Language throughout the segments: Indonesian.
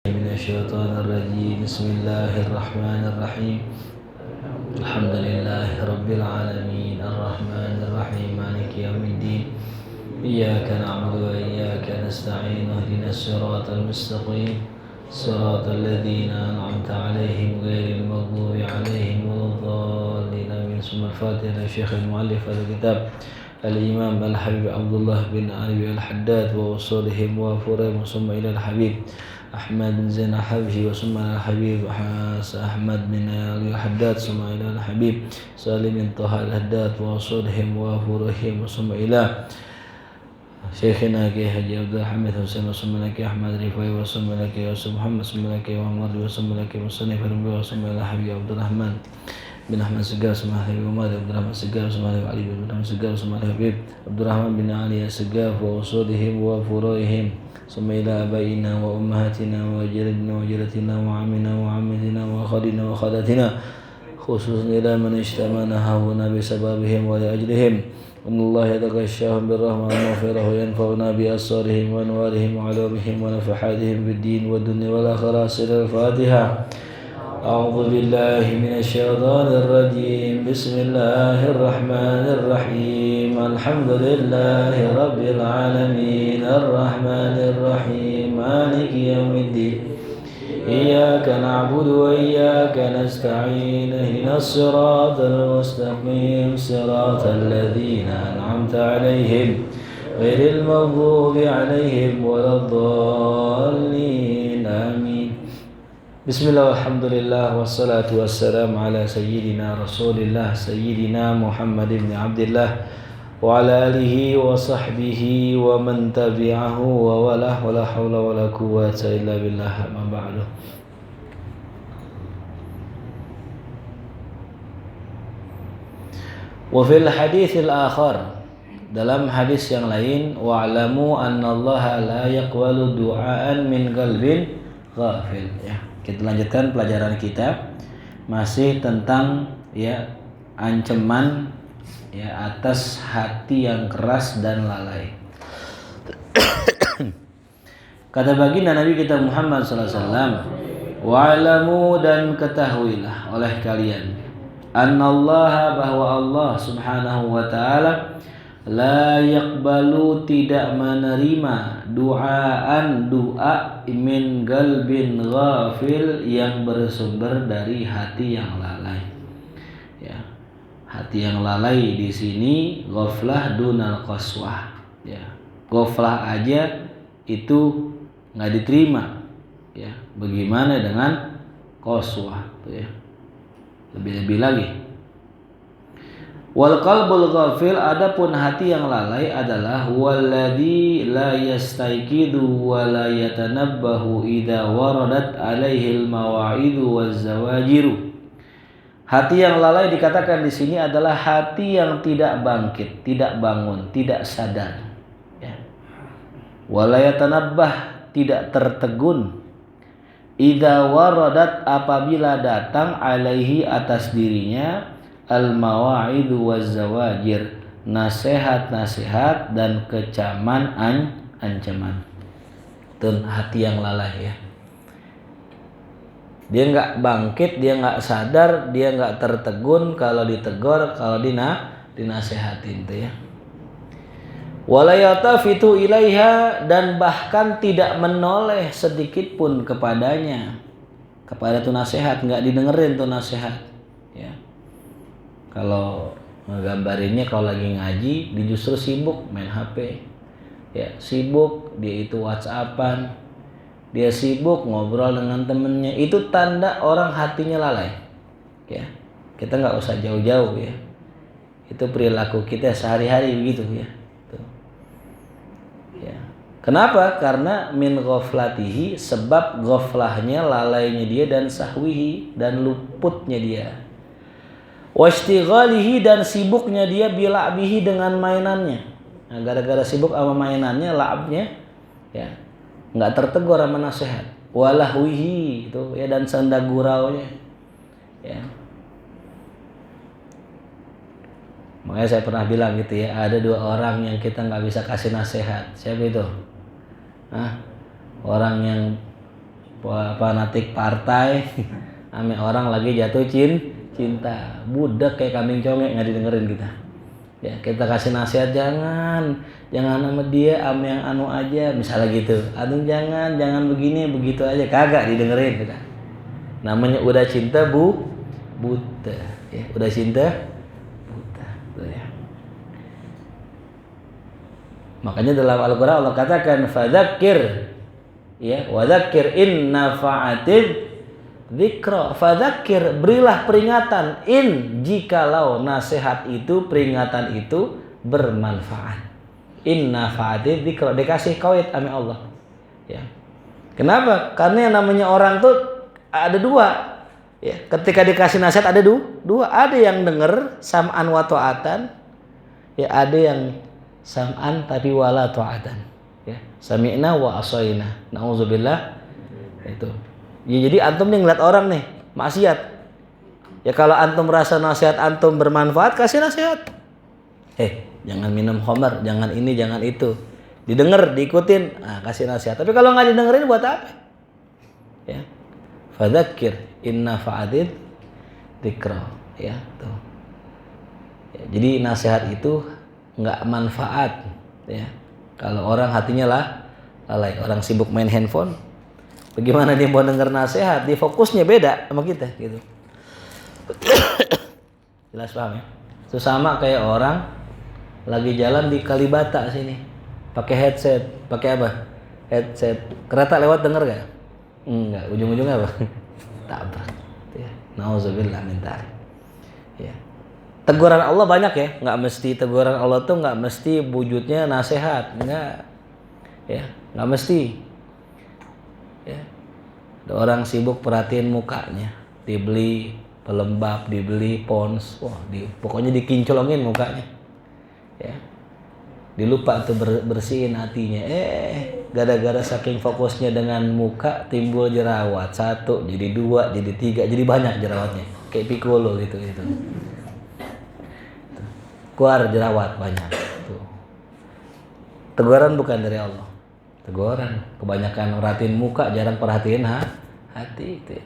من الشيطان الرجيم. بسم الله الرحمن الرحيم. الحمد لله رب العالمين الرحمن الرحيم مالك يوم الدين. إياك نعبد وإياك نستعين. اهدنا الصراط المستقيم صراط الذين أنعمت عليهم غير المغضوب عليهم ولا الضالين آمين. ثم الفاتحة للشيخ المؤلف الكتاب الإمام الحبيب عبد الله بن علي الحداد ووصولهم وفرهم ثم إلى الحبيب أحمد بن زين الحبشي وثم إلى الحبيب أحمد بن علي الحداد ثم إلى الحبيب سالم بن طه الحداد ووصولهم وفرهم ثم إلى شيخنا كي حجي عبد الحميد حسين ثم إلى كي أحمد رفاعي ثم إلى كي يوسف محمد ثم إلى كي محمد ثم إلى كي مصنف الرمبي ثم إلى الحبيب عبد الرحمن bin Ahmad Segar sama Habib Umar Abdul Rahman Segar sama Ali bin Rahman Segar sama Habib Abdul Rahman bin Ali Segar wa usulihim wa furuihim sama ila abaina wa ummahatina wa jaddina wa jaddatina wa amina wa ammatina wa khadina wa khadatina khususan ila man ijtamana hauna bi sababihim wa li ajlihim Allah yataghashahum birrahmah wa maghfirah wa yanfa'una bi asrarihim wa anwarihim wa alumihim wa nafahatihim bid din wa dunya wal akhirah. Al-Fatihah. أعوذ بالله من الشيطان الرجيم. بسم الله الرحمن الرحيم. الحمد لله رب العالمين الرحمن الرحيم مالك يوم الدين. إياك نعبد وإياك نستعين. اهدنا الصراط المستقيم صراط الذين أنعمت عليهم غير المغضوب عليهم ولا الضالين آمين. Bismillah, alhamdulillah, wassalatu wassalamu ala sayyidina rasulillah sayyidina Muhammad ibn Abdillah wa ala alihi wa sahbihi wa man tabi'ahu wa wala hawla wa la quwwata illa billah amma ba'du. Wa fil haditsil akhar, dalam hadis yang lain, wa'lamu annallaha la yaqbalu du'aan min qalbin ghafil. Ya, kita lanjutkan pelajaran kita masih tentang ancaman atas hati yang keras dan lalai. Kata baginda Nabi kita Muhammad sallallahu alaihi wasallam, wa'lamu, dan ketahuilah oleh kalian, annallaha, bahwa Allah subhanahu wa ta'ala la yaqbalu, tidak menerima, du'aan, doa, min galbin ghafil, yang bersumber dari hati yang lalai. Ya, hati yang lalai di sini ghaflah dunal qaswah. Ya, ghaflah aja itu nggak diterima. Ya, bagaimana dengan qaswah? Ya, lebih-lebih lagi. Wal qalbul ghafil, adapun hati yang lalai adalah walladzi la yastaiqidu wa la yatanabbahu idza waradat alaihi al mawa'idu waz zawajiru. Hati yang lalai dikatakan di sini adalah hati yang tidak bangkit, tidak bangun, tidak sadar. Ya. Wa la yatanabbah, tidak tertegun. Idza waradat, apabila datang alaihi, atas dirinya, al-mawa'idu waz-zawajir, nasihat-nasihat dan kecaman ancaman. Itu hati yang lalai ya. Dia nggak bangkit, dia nggak sadar, dia nggak tertegun kalau ditegur, kalau dinasehatin tuh ya. Wala yatafitu ilaiha, dan bahkan tidak menoleh sedikit pun kepadanya, kepada tuh nasihat, nggak didengerin tuh nasihat ya. Kalau ngegambarinnya kalau lagi ngaji, dia justru sibuk main HP. Ya, sibuk dia itu WhatsAppan. Dia sibuk ngobrol dengan temennya. Itu tanda orang hatinya lalai. Ya. Kita nggak usah jauh-jauh ya. Itu perilaku kita sehari-hari begitu ya. Tuh. Ya. Kenapa? Karena min ghaflatihi, sebab ghaflahnya, lalainya dia, dan sahwihi, dan luputnya dia. Washtighalihi, dan sibuknya dia, bila'bihi, dengan mainannya. Nah, gara-gara sibuk sama mainannya, la'abnya ya, nggak tertegur sama nasihat. Walahwihi, itu ya, dan senda guraunya ya. Makanya saya pernah bilang gitu ya, ada dua orang yang kita nggak bisa kasih nasihat. Siapa itu? Orang yang fanatik partai, ame orang lagi jatuh cinta, budak kayak kambing congek nggak didengerin kita. Ya kita kasih nasihat jangan sama dia, ame yang anu aja, misalnya gitu. Aduh jangan begini begitu aja, kagak didengerin kita. Namanya udah cinta buta, ya udah cinta buta, tuh ya. Makanya dalam Al-Quran Allah katakan fadzakir, ya wadzakir in nafa'atid dzikra, fadzakir berilah peringatan in jikalau nasihat itu peringatan itu bermanfaat. In nafa'atid dzikra dikasih kawit ame Allah. Ya. Kenapa? Karena yang namanya orang tuh ada dua. Ya, ketika dikasih nasihat ada dua, ada yang denger sam'an wa ta'atan, ya ada yang sam'an tapi wala ta'atan. Ya, sami'na wa asaina. Nauzubillah. Itu. Ya, jadi antum nih ngeliat orang nih maksiat. Ya kalau antum merasa nasihat antum bermanfaat, kasih nasihat. Jangan minum khamar, jangan ini, jangan itu. Didengar, diikutin, kasih nasihat. Tapi kalau nggak didengerin buat apa? Ya. Fadzakir inna fa'adid dzikra, ya tuh. Ya, jadi nasihat itu nggak manfaat, ya. Kalau orang hatinya lalai, orang sibuk main handphone, bagaimana dia mau dengar nasihat? Dia fokusnya beda sama kita, gitu. Jelas paham ya? Itu sama kayak orang lagi jalan di Kalibata sini, pakai headset, pakai apa? Headset. Kereta lewat denger gak? Enggak, ujung-ujungnya apa? Tabrak. Ya. Nauzubillah min dzalik. Ya. Teguran Allah banyak ya, nggak mesti teguran Allah tuh nggak mesti wujudnya nasihat, enggak. Ya, nggak mesti. Ya. Ada orang sibuk perhatiin mukanya, dibeli pelembab, dibeli pons, pokoknya dikincolongin mukanya. Ya. Dilupa tuh bersihin hatinya. Gara-gara saking fokusnya dengan muka timbul jerawat. 1 jadi 2 jadi 3 jadi banyak jerawatnya. Kayak Piccolo gitu. Keluar jerawat banyak. Tuh. Teguran bukan dari Allah. Teguran. Kebanyakan perhatiin muka, jarang perhatiin hati. Itu.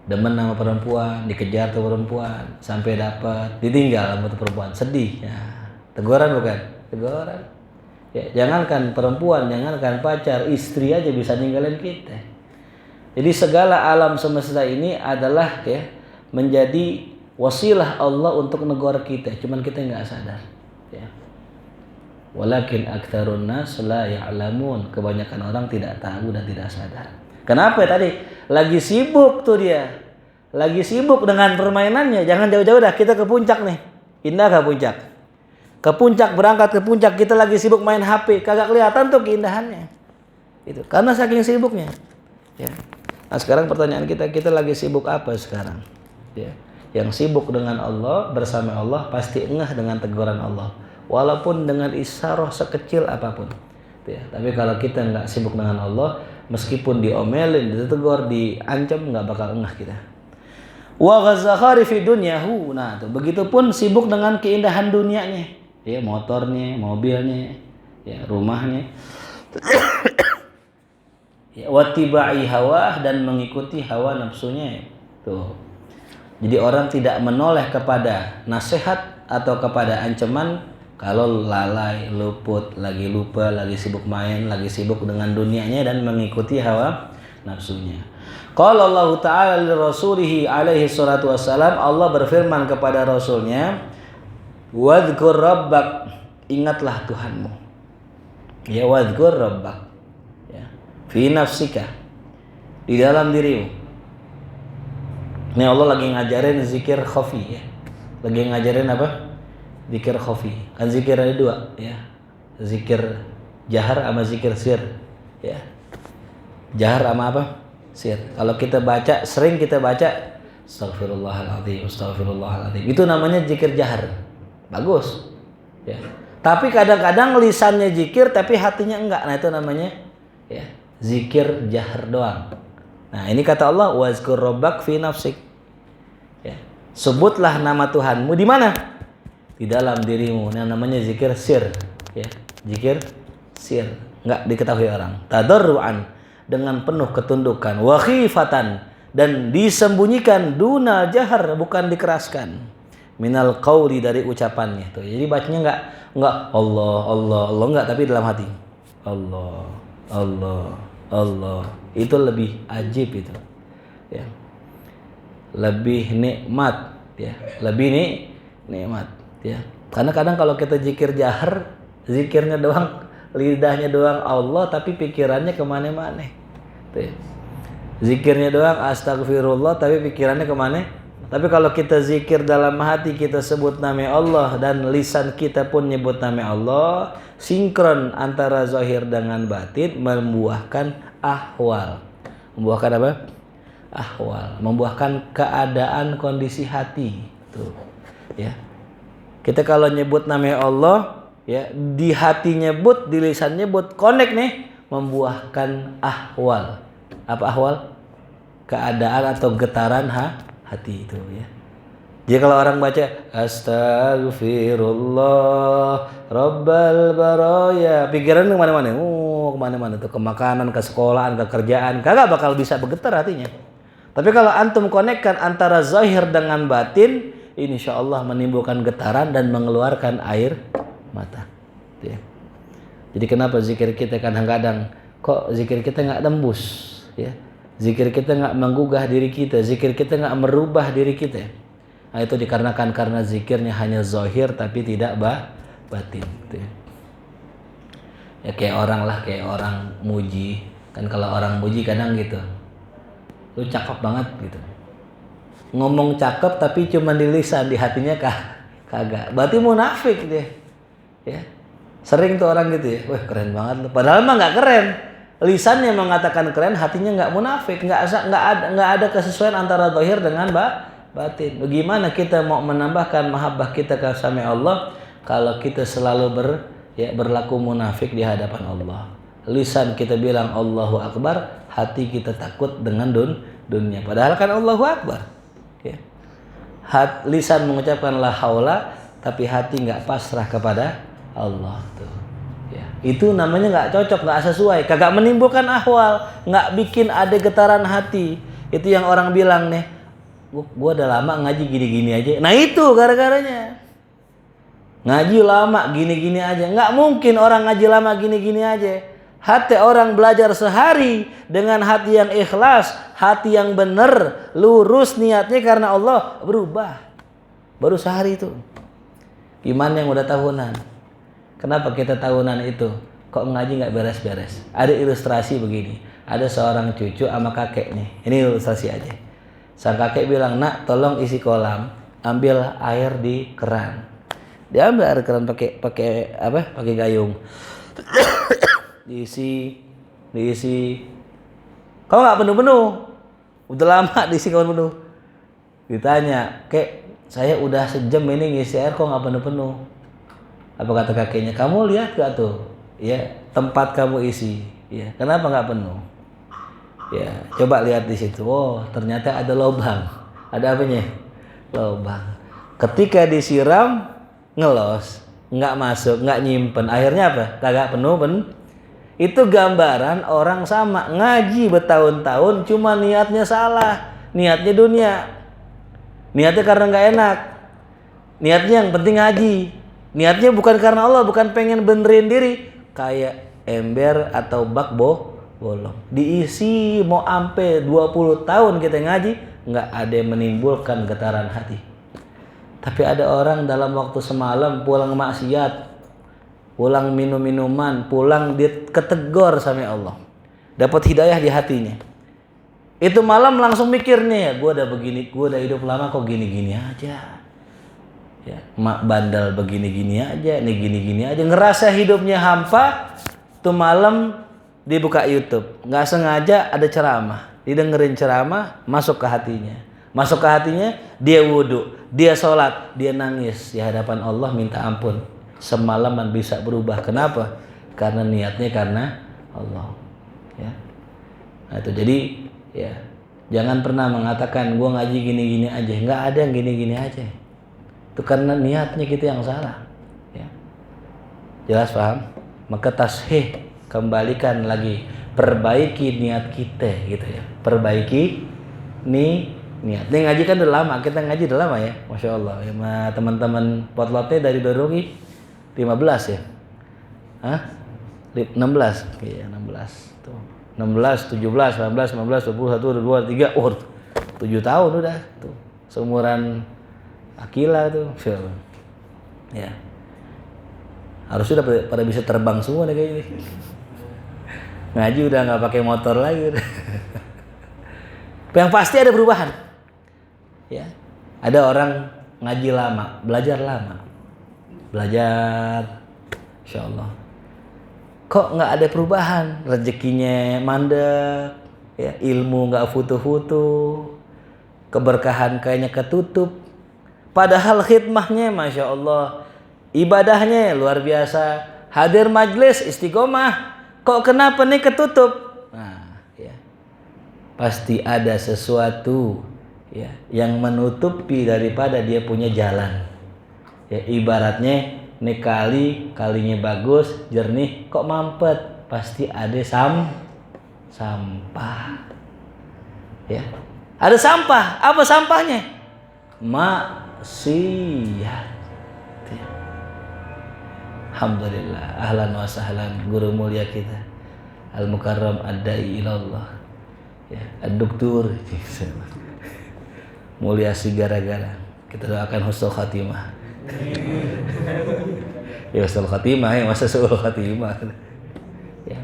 Demen sama perempuan, dikejar tuh perempuan, sampai dapat, ditinggal sama tuh perempuan, sedih. Ya. Teguran bukan? Teguran. Ya, jangankan perempuan, jangankan pacar, istri aja bisa ninggalin kita. Jadi segala alam semesta ini adalah ya menjadi wasilah Allah untuk negor kita. Cuman kita nggak sadar. Ya. Walakin aktsarun nas la ya'lamun. Kebanyakan orang tidak tahu dan tidak sadar. Kenapa ya tadi? Lagi sibuk tuh dia. Lagi sibuk dengan permainannya. Jangan jauh-jauh dah, kita ke puncak nih. Indah ke puncak. Ke puncak, berangkat ke puncak, kita lagi sibuk main HP, kagak kelihatan tuh keindahannya. Itu karena saking sibuknya. Ya. Nah, sekarang pertanyaan kita lagi sibuk apa sekarang? Ya. Yang sibuk dengan Allah, bersama Allah pasti engah dengan teguran Allah. Walaupun dengan isyarah sekecil apapun. Ya. Tapi kalau kita nggak sibuk dengan Allah, meskipun diomelin, ditegur, diancam, nggak bakal engah kita. Wa ghazakhari fi dunyahu. Nah, tuh begitupun sibuk dengan keindahan dunianya. Ya, motornya, mobilnya, ya, rumahnya. Ya, wattiba'i hawa dan mengikuti hawa nafsunya. Tuh. Jadi orang tidak menoleh kepada nasihat atau kepada ancaman kalau lalai, luput, lagi lupa, lagi sibuk main, lagi sibuk dengan dunianya dan mengikuti hawa nafsunya. Qala Allah Ta'ala li rasulihi alaihi salatu wassalam, Allah berfirman kepada rasulnya, wadhkur rabbak, ingatlah Tuhanmu. Ya, wadhkur rabbak. Ya. Fi nafsika, di dalam dirimu. Ini Allah lagi ngajarin zikir khafi ya. Lagi ngajarin apa? Zikir khafi. Kan zikir ada 2 ya. Zikir jahar sama zikir sir. Ya. Jahar sama apa? Sir. Kalau kita baca, sering kita baca Astaghfirullahaladzim, astaghfirullahaladzim. Itu namanya zikir jahar. Bagus. Ya. Tapi kadang-kadang lisannya zikir tapi hatinya enggak. Nah, itu namanya ya, zikir jahar doang. Nah, ini kata Allah, wazkur rabbak fi nafsik. Ya. Sebutlah nama Tuhanmu di mana? Di dalam dirimu. Nah, namanya zikir sir. Ya. Zikir sir. Enggak diketahui orang. Tadarruan, dengan penuh ketundukan, wa khifatan, dan disembunyikan, duna jahar, bukan dikeraskan, minal qauli, dari ucapannya tuh. Jadi bacanya enggak Allah Allah Allah enggak, tapi dalam hati Allah Allah Allah. Itu lebih ajib itu. Ya. Lebih nikmat ya, lebih nikmat ya. Karena kadang kalau kita zikir jahar, zikirnya doang, lidahnya doang Allah, tapi pikirannya kemana-mana. Tuh ya. Zikirnya doang astagfirullah, tapi pikirannya kemana? Tapi kalau kita zikir dalam hati, kita sebut nama Allah, dan lisan kita pun nyebut nama Allah, sinkron antara zahir dengan batin, membuahkan ahwal. Membuahkan apa? Ahwal. Membuahkan keadaan kondisi hati. Tuh. Ya. Kita kalau nyebut nama Allah, ya, di hati nyebut, di lisan nyebut, connect nih, membuahkan ahwal. Apa ahwal? Keadaan atau getaran hati itu ya. Jadi kalau orang baca astagfirullah rabbal baraya, pikiran kemana-mana, kemana-mana tuh, ke makanan, ke sekolahan, ke kerjaan, kagak bakal bisa bergetar hatinya. Tapi kalau antum konekkan antara zahir dengan batin, insya Allah menimbulkan getaran dan mengeluarkan air mata. Ya. Jadi kenapa zikir kita kadang-kadang kok zikir kita nggak tembus, ya? Zikir kita nggak menggugah diri kita, zikir kita nggak merubah diri kita. Nah, itu dikarenakan karena zikirnya hanya zahir tapi tidak batin. Gitu ya. Ya kayak orang muji. Kan kalau orang muji kadang gitu, lu cakep banget gitu. Ngomong cakep tapi cuma di lisan, di hatinya kagak. Berarti munafik dia. Ya. Sering tuh orang gitu ya. Wah keren banget lu. Padahal mah nggak keren. Lisannya mengatakan keren, hatinya nggak munafik, nggak ada kesesuaian antara zahir dengan batin. Bagaimana kita mau menambahkan mahabbah kita ke sama Allah kalau kita selalu berlaku munafik di hadapan Allah? Lisan kita bilang Allahu Akbar, hati kita takut dengan dunia. Padahal kan Allahu Akbar. Ya. Lisan mengucapkan la haula, tapi hati nggak pasrah kepada Allah tuh. Ya, itu namanya nggak cocok, nggak sesuai, kagak menimbulkan ahwal, nggak bikin ada getaran hati. Itu yang orang bilang nih, gua udah lama ngaji gini-gini aja. Nah itu gara-garanya ngaji lama gini-gini aja. Nggak mungkin orang ngaji lama gini-gini aja. Hati orang belajar sehari dengan hati yang ikhlas, hati yang benar, lurus niatnya karena Allah, berubah. Baru sehari itu. Gimana yang udah tahunan? Kenapa kita tahunan itu kok ngaji nggak beres-beres? Ada ilustrasi begini. Ada seorang cucu sama kakeknya. Ini ilustrasi aja. Sang kakek bilang, nak tolong isi kolam, ambil air di keran. Dia ambil air keran pakai gayung. diisi. Kau nggak penuh-penuh? Udah lama diisi kau penuh. Ditanya, kek saya udah sejam ini ngisi air kok nggak penuh-penuh. Apa kata kakeknya? Kamu lihat gak tuh, ya tempat kamu isi, ya kenapa nggak penuh? Ya coba lihat di situ. Oh ternyata ada lubang. Ada apanya? Lubang. Ketika disiram ngelos, nggak masuk, nggak nyimpen. Akhirnya apa? Kagak penuh Itu gambaran orang sama ngaji bertahun-tahun, cuma niatnya salah, niatnya dunia, niatnya karena nggak enak, niatnya yang penting ngaji. Niatnya bukan karena Allah, bukan pengen benerin diri. Kayak ember atau bak bolong. Diisi mau ampe 20 tahun kita ngaji, nggak ada yang menimbulkan getaran hati. Tapi ada orang dalam waktu semalam pulang maksiat, pulang minum-minuman, pulang diketegor sama Allah. Dapat hidayah di hatinya. Itu malam langsung mikir nih, gue udah begini, gue udah hidup lama kok gini-gini aja. Ya, mak bandel begini-gini aja, nih gini-gini aja, ngerasa hidupnya hampa. Tuh malam dibuka YouTube, nggak sengaja ada ceramah, didengerin ceramah, masuk ke hatinya, dia wudhu, dia sholat, dia nangis di hadapan Allah, minta ampun. Semalaman bisa berubah. Kenapa? Karena niatnya karena Allah. Ya, nah, itu jadi ya jangan pernah mengatakan gua ngaji gini-gini aja, nggak ada yang gini-gini aja. Itu karena niatnya kita yang salah. Ya. Jelas paham? Maka tashih, kembalikan lagi perbaiki niat kita gitu ya. Perbaiki niat. Ini ngaji kan udah lama, kita ngaji udah lama ya. Masya Allah. Ya, teman-teman potlotnya dari Dorogi 15 ya. Hah? 16. Iya, 16. Tuh. 16, 17, 18, 19, 20, 1, 2, 3. 7 tahun udah tuh. Seumuran Akila tuh. Ya. Harusnya udah pada bisa terbang semua nih kayaknya. Ngaji udah nggak pakai motor lagi. Yang pasti ada perubahan. Ya. Ada orang ngaji lama, belajar lama. Belajar Insya Allah. Kok nggak ada perubahan? Rezekinya mandek, ya, ilmu nggak futu-futu, keberkahan kayaknya ketutup. Padahal khidmahnya Masya Allah, ibadahnya luar biasa, hadir majlis istiqomah. Kok kenapa nih ketutup? Nah, ya. Pasti ada sesuatu ya yang menutupi daripada dia punya jalan. Ya, ibaratnya nih kalinya bagus, jernih, kok mampet? Pasti ada sampah. Ya. Ada sampah. Apa sampahnya? Maksiat. Ya. Alhamdulillah, ahlan wa sahlan guru mulia kita Al-Mukarram Ad-Da'i ilallah. Ya, Ad-Doktur mulia si gara-gara. Kita doakan husnul khatimah. Ya husnul khatimah ya, masa suul khatimah. Ya.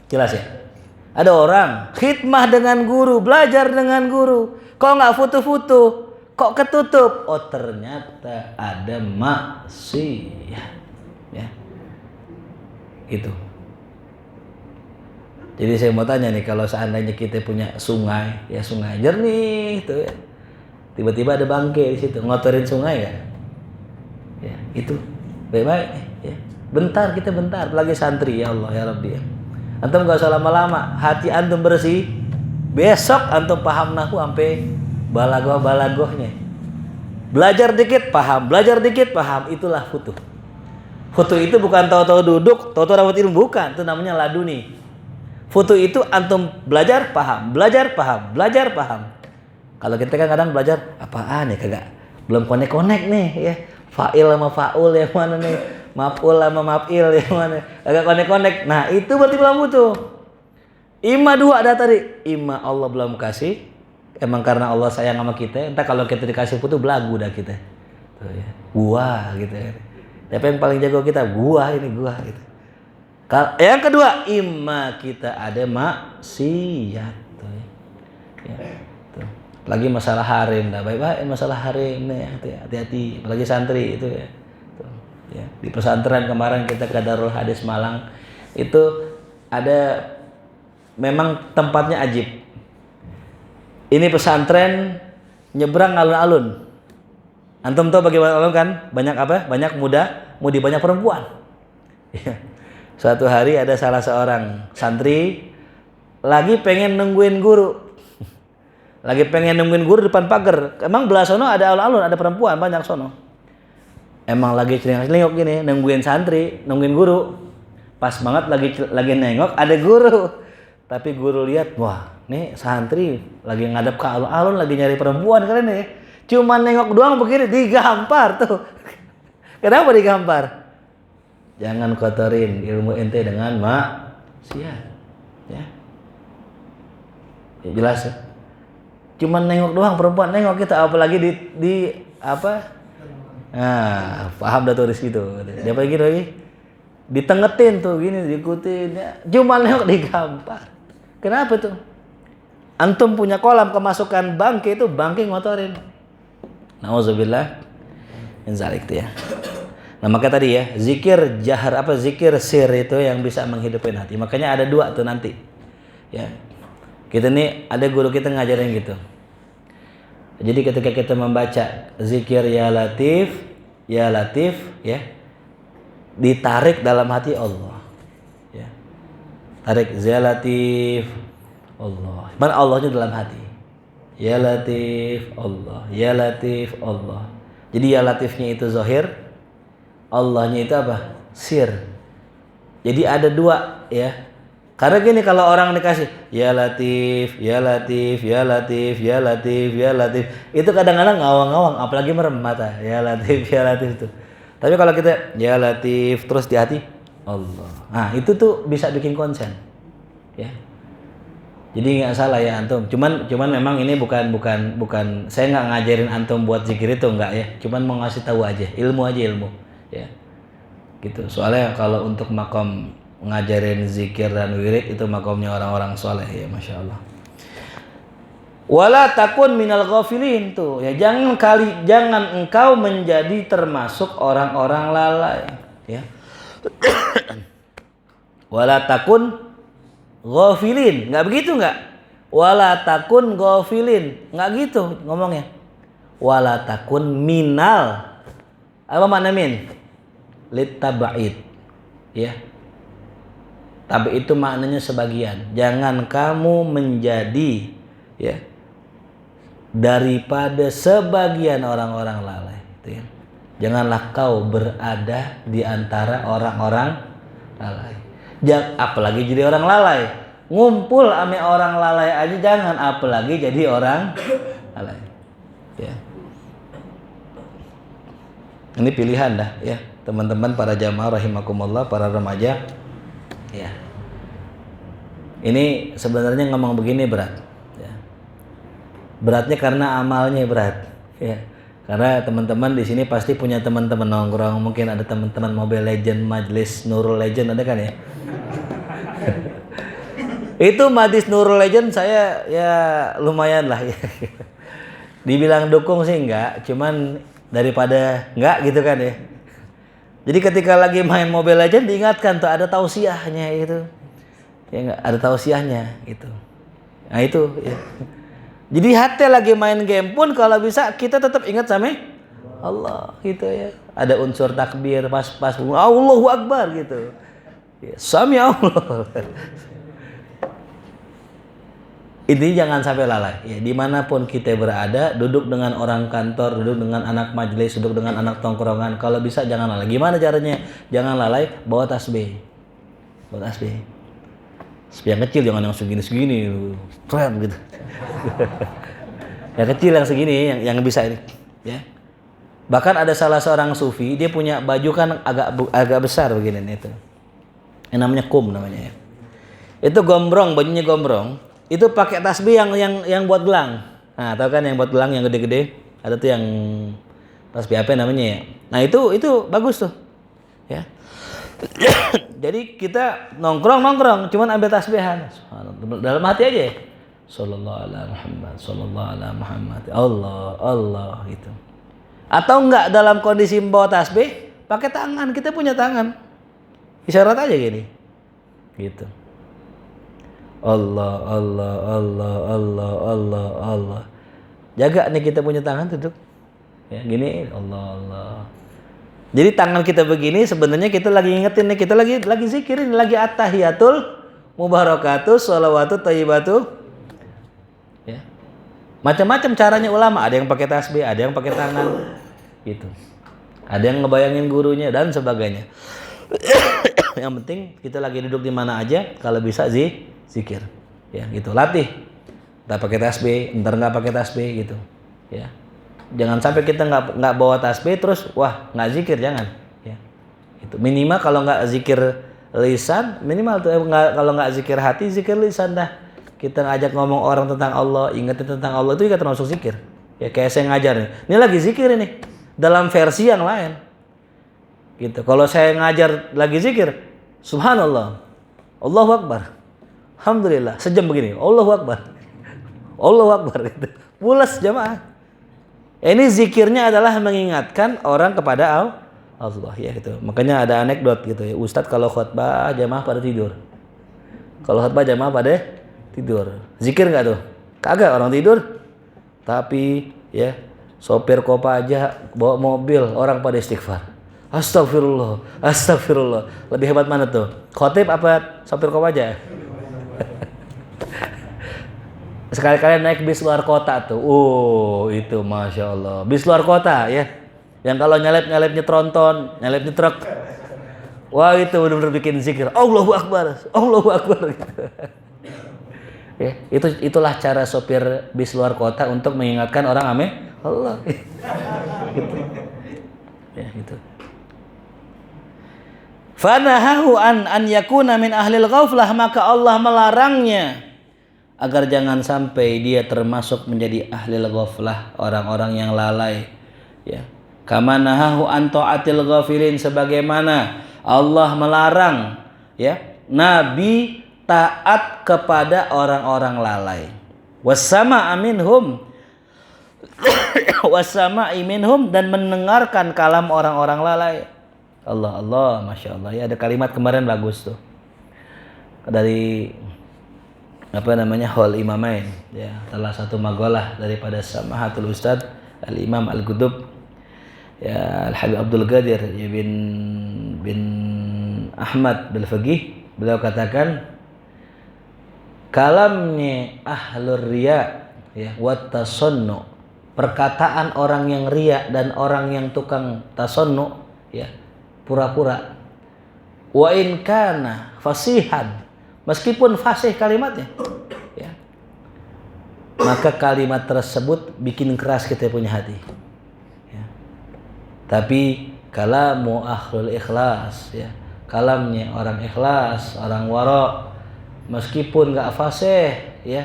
Jelas ya? Ada orang khidmah dengan guru, belajar dengan guru, kok nggak foto-foto? Kok ketutup? Oh ternyata ada maksiat. Ya. Itu. Jadi saya mau tanya nih, kalau seandainya kita punya sungai, ya sungai jernih tuh ya. Tiba-tiba ada bangkai di situ, ngotorin sungai ya. Ya, itu baik-baik ya. Bentar kita bentar, apalagi santri ya Allah ya Rabbi ya. Antum gak usah lama-lama, hati antum bersih. Besok antum paham nahu sampai balagoh-balagohnya. Belajar dikit paham, itulah futuh. Futuh itu bukan tahu-tahu duduk, tahu-tahu dapat ilmu, bukan, itu namanya laduni. Futuh itu antum belajar paham. Kalau kita kan kadang belajar apaan ya kagak, belum konek-konek nih ya. Fa'il sama fa'ul yang mana nih? Maf'ul sama maf'il yang mana? Agak konek-konek. Nah, itu berarti belum butuh. Ima dua ada tadi. Ima Allah belum kasih. Emang karena Allah sayang sama kita. Entah kalau kita dikasih putu belagu dah kita. Tuh ya. Gua gitu ya. Tapi yang paling jago kita gua gitu. Yang kedua, ima kita ada maksiat. Tuh ya. Ya. Tuh. Apalagi masalah harim dah. Baik-baik masalah harim nih, hati-hati. Apalagi santri itu ya. Tuh. Ya. Di pesantren kemarin kita ke Darul Hadis Malang itu ada memang tempatnya ajib. Ini pesantren nyebrang alun-alun. Antum tahu bagaimana alun kan? Banyak apa? Banyak mudi banyak perempuan. Suatu hari ada salah seorang santri lagi pengen nungguin guru. Depan pagar. Emang belah sono ada alun-alun, ada perempuan banyak sono. Emang lagi celingak-celingok gini nungguin santri, nungguin guru. Pas banget lagi nengok ada guru. Tapi guru lihat, wah, nih santri lagi ngadep ke alun-alun, lagi nyari perempuan keren nih. Cuman nengok doang begini digampar tuh. Kenapa digampar? Jangan kotorin ilmu ente dengan maksiat. Ya. Ya jelas ya. Cuman nengok doang perempuan, nengok kita apalagi di apa? Nah, paham dah tuh di situ. Dia apa gitu lagi? Ditengetin tuh gini, diikutin. Ya. Cuman nengok digampar. Kenapa tuh? Antum punya kolam kemasukan bangke itu bangke ngotorin. Nauzubillah min zalik itu ya. Nah maka tadi ya zikir jahar zikir sir itu yang bisa menghidupin hati. Makanya ada dua tuh nanti. Ya. Kita nih ada guru kita ngajarin gitu. Jadi ketika kita membaca zikir ya latif ya ditarik dalam hati Allah. Ya. Tarik ya latif Allah. Mana Allahnya dalam hati. Ya latif Allah, ya latif Allah. Jadi ya latifnya itu zahir, Allahnya itu apa? Sir. Jadi ada dua ya. Karena gini, kalau orang dikasih ya Latif, ya Latif, ya Latif, ya Latif, ya Latif, itu kadang-kadang ngawang-ngawang, apalagi merem mata. Ya Latif, ya Latif itu. Tapi kalau kita ya Latif terus di hati Allah. Nah, itu tuh bisa bikin konsen. Ya. Jadi nggak salah ya antum. Cuman memang ini bukan saya nggak ngajarin antum buat zikir itu, enggak ya. Cuman mau ngasih tahu aja, ilmu aja ilmu. Ya. Gitu. Soalnya kalau untuk makom ngajarin zikir dan wirid itu makomnya orang-orang soleh ya, masya Allah. Wala takun minal ghafilin tuh ya, jangan engkau menjadi termasuk orang-orang lalai ya. Wala takun ghafilin, nggak begitu nggak? Wala takun ghafilin, nggak gitu ngomongnya. Wala takun minal, apa makna min? Litaba'id ya. Tapi itu maknanya sebagian. Jangan kamu menjadi ya daripada sebagian orang-orang lalai. Gitu ya. Janganlah kau berada di antara orang-orang lalai. Apalagi jadi orang lalai. Ngumpul ame orang lalai aja jangan, apalagi jadi orang lalai. Ya. Ini pilihan dah ya, teman-teman para jamaah rahimakumullah, para remaja. Ya. Ini sebenarnya ngomong begini berat. Ya. Beratnya karena amalnya berat. Ya. Karena teman-teman di sini pasti punya teman-teman nongkrong, mungkin ada teman-teman Mobile Legend, Majlis Nurul Legend, ada kan ya? Itu Majlis Nurul Legend saya ya lumayan lah ya. Dibilang dukung sih enggak, cuman daripada enggak gitu kan ya. Jadi ketika lagi main Mobile Legend diingatkan tuh ada tausiahnya itu. Ya enggak, ada tausiahnya gitu. Nah itu ya. Jadi hati lagi main game pun kalau bisa kita tetap ingat sama Allah gitu ya. Ada unsur takbir pas Allahu Akbar gitu. Ya, Sami Allah. Ini jangan sampai lalai ya, dimanapun kita berada, duduk dengan orang kantor, duduk dengan anak majelis, duduk dengan anak tongkrongan, kalau bisa jangan lalai. Gimana caranya? Jangan lalai, bawa tasbih. Bawa tasbih. Tasbih yang kecil, jangan yang segini-segini, keren gitu. Yang kecil yang segini, yang bisa ini ya. Bahkan ada salah seorang sufi, dia punya baju kan agak besar begini nih, itu. Yang namanya kum namanya ya. Itu gombrong, bajunya gombrong. Itu pakai tasbih yang buat gelang. Nah, tahu kan yang buat gelang yang gede-gede? Ada tuh yang tasbih apa namanya ya? Nah, itu bagus tuh. Ya. Jadi kita nongkrong, cuman ambil tasbihan. Subhanallah. Dalam hati aja ya. Sallallahu alaihi Muhammad, sallallahu alaihi Muhammad. Allah gitu. Atau enggak dalam kondisi membawa tasbih, pakai tangan. Kita punya tangan. Isyarat aja gini. Gitu. Allah. Jaga nih kita punya tangan tuh. Ya, gini Allah. Jadi tangan kita begini sebenarnya kita lagi ingetin nih, kita lagi zikirin, lagi at-tahiyatul mubarakatuh sholawatu thayyibatu. Ya. Macam-macam caranya ulama, ada yang pakai tasbih, ada yang pakai tangan. Gitu. Ada yang ngebayangin gurunya dan sebagainya. Yang penting kita lagi duduk di mana aja, kalau bisa zikir, ya gitu, latih. Entar pakai tasbih, entar nggak pakai tasbih gitu, ya. Jangan sampai kita nggak bawa tasbih terus, wah nggak zikir, jangan. Ya, itu minimal kalau nggak zikir lisan, minimal tuh kalau nggak zikir hati, zikir lisan dah. Kita ngajak ngomong orang tentang Allah, ingetin tentang Allah itu juga termasuk zikir. Ya kayak saya ngajar nih, ini lagi zikir ini dalam versi yang lain. Gitu. Kalau saya ngajar lagi zikir, subhanallah, Allahu Akbar. Alhamdulillah, sejam begini, Allahu Akbar gitu. Pulas jamaah. Ini zikirnya adalah mengingatkan orang kepada Allah ya gitu. Makanya ada anekdot gitu ya. Ustadz kalau khutbah jamaah pada tidur. Kalau khutbah jamaah pada tidur. Zikir nggak tuh? Kagak, orang tidur. Tapi ya sopir Kopaja bawa mobil, orang pada istighfar. Astagfirullah. Lebih hebat mana tuh? Khotib apa sopir Kopaja? Sekali-kali naik bis luar kota tuh. Itu Masya Allah. Bis luar kota ya. Yang kalau nyelip tronton, nyelip truk. Wah itu benar-benar bikin zikir. Allahu Akbar, Allahu Akbar. Gitu. Ya, itulah cara sopir bis luar kota untuk mengingatkan orang Allah. Gitu. Ya, gitu. Fanahahu an yakuna min ahlil ghaflah, maka Allah melarangnya agar jangan sampai dia termasuk menjadi ahlil ghaflah, orang-orang yang lalai. Ya. Kama nahahu an ta'atil ghafilin, sebagaimana Allah melarang ya Nabi taat kepada orang-orang lalai. Wassama minhum wassama'i minhum, dan mendengarkan kalam orang-orang lalai. Allah, Masya Allah. Ya, ada kalimat kemarin bagus tuh. Dari Hol Imamain. Ya, salah satu magalah daripada Samahatul Ustadz Al-Imam Al-Qudub. Ya, Al-Habib Abdul Qadir ya, bin Ahmad Al-Faqih. Beliau katakan, kalamnya ahlur riya ya, wat tasannu, perkataan orang yang riya dan orang yang tukang tasannu ya, pura-pura, wa in kana fasihan, meskipun fasih kalimatnya ya, maka kalimat tersebut bikin keras kita punya hati ya. Tapi kalamu ahlul ikhlas ya, kalamnya orang ikhlas, orang wara, meskipun gak fasih ya,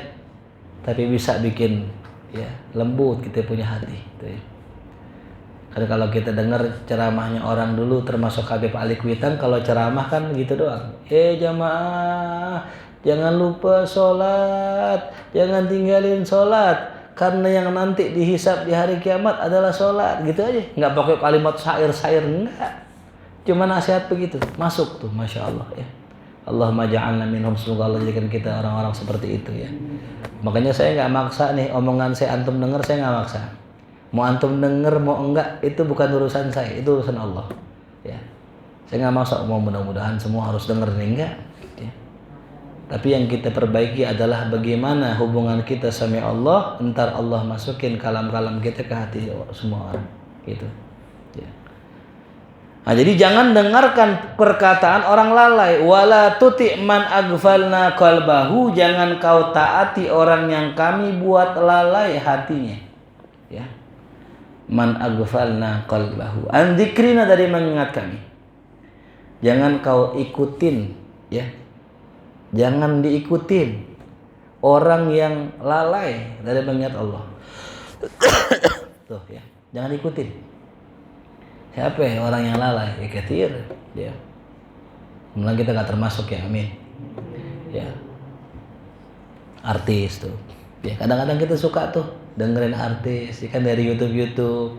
tapi bisa bikin ya lembut kita punya hati gitu ya. Karena kalau kita dengar ceramahnya orang dulu, termasuk Habib Ali Kuitang, kalau ceramah kan gitu doang. Jamaah, jangan lupa sholat, jangan tinggalin sholat, karena yang nanti dihisab di hari kiamat adalah sholat, gitu aja. Nggak pakai kalimat syair-syair, enggak. Cuma nasihat begitu, masuk tuh, Masya Allah ya. Allahumma ja'alna minhum, semoga Allah jadikan kita orang-orang seperti itu ya. Makanya saya nggak maksa nih, omongan saya antum denger, saya nggak maksa. Mau antum denger mau enggak, itu bukan urusan saya, itu urusan Allah ya. Saya nggak maksa mau mudah-mudahan semua harus denger nih, enggak ya. Tapi yang kita perbaiki adalah bagaimana hubungan kita sama Allah, entar Allah masukin kalam-kalam kita ke hati semua orang gitu ya. Nah, jadi jangan dengarkan perkataan orang lalai. Wala tuti man aghfalna qalbahu, jangan kau taati orang yang kami buat lalai hatinya ya. Man aghfalna qalbahu an dzikrina, dari mengingat kami. Jangan kau ikutin ya, jangan diikutin orang yang lalai dari mengingat Allah. Tuh ya, jangan ikutin. Siapa ya orang yang lalai? Ya kathir ya. Mulai kita gak termasuk ya, amin ya. Artis tuh ya, kadang-kadang kita suka tuh dengerin artis ya kan, dari YouTube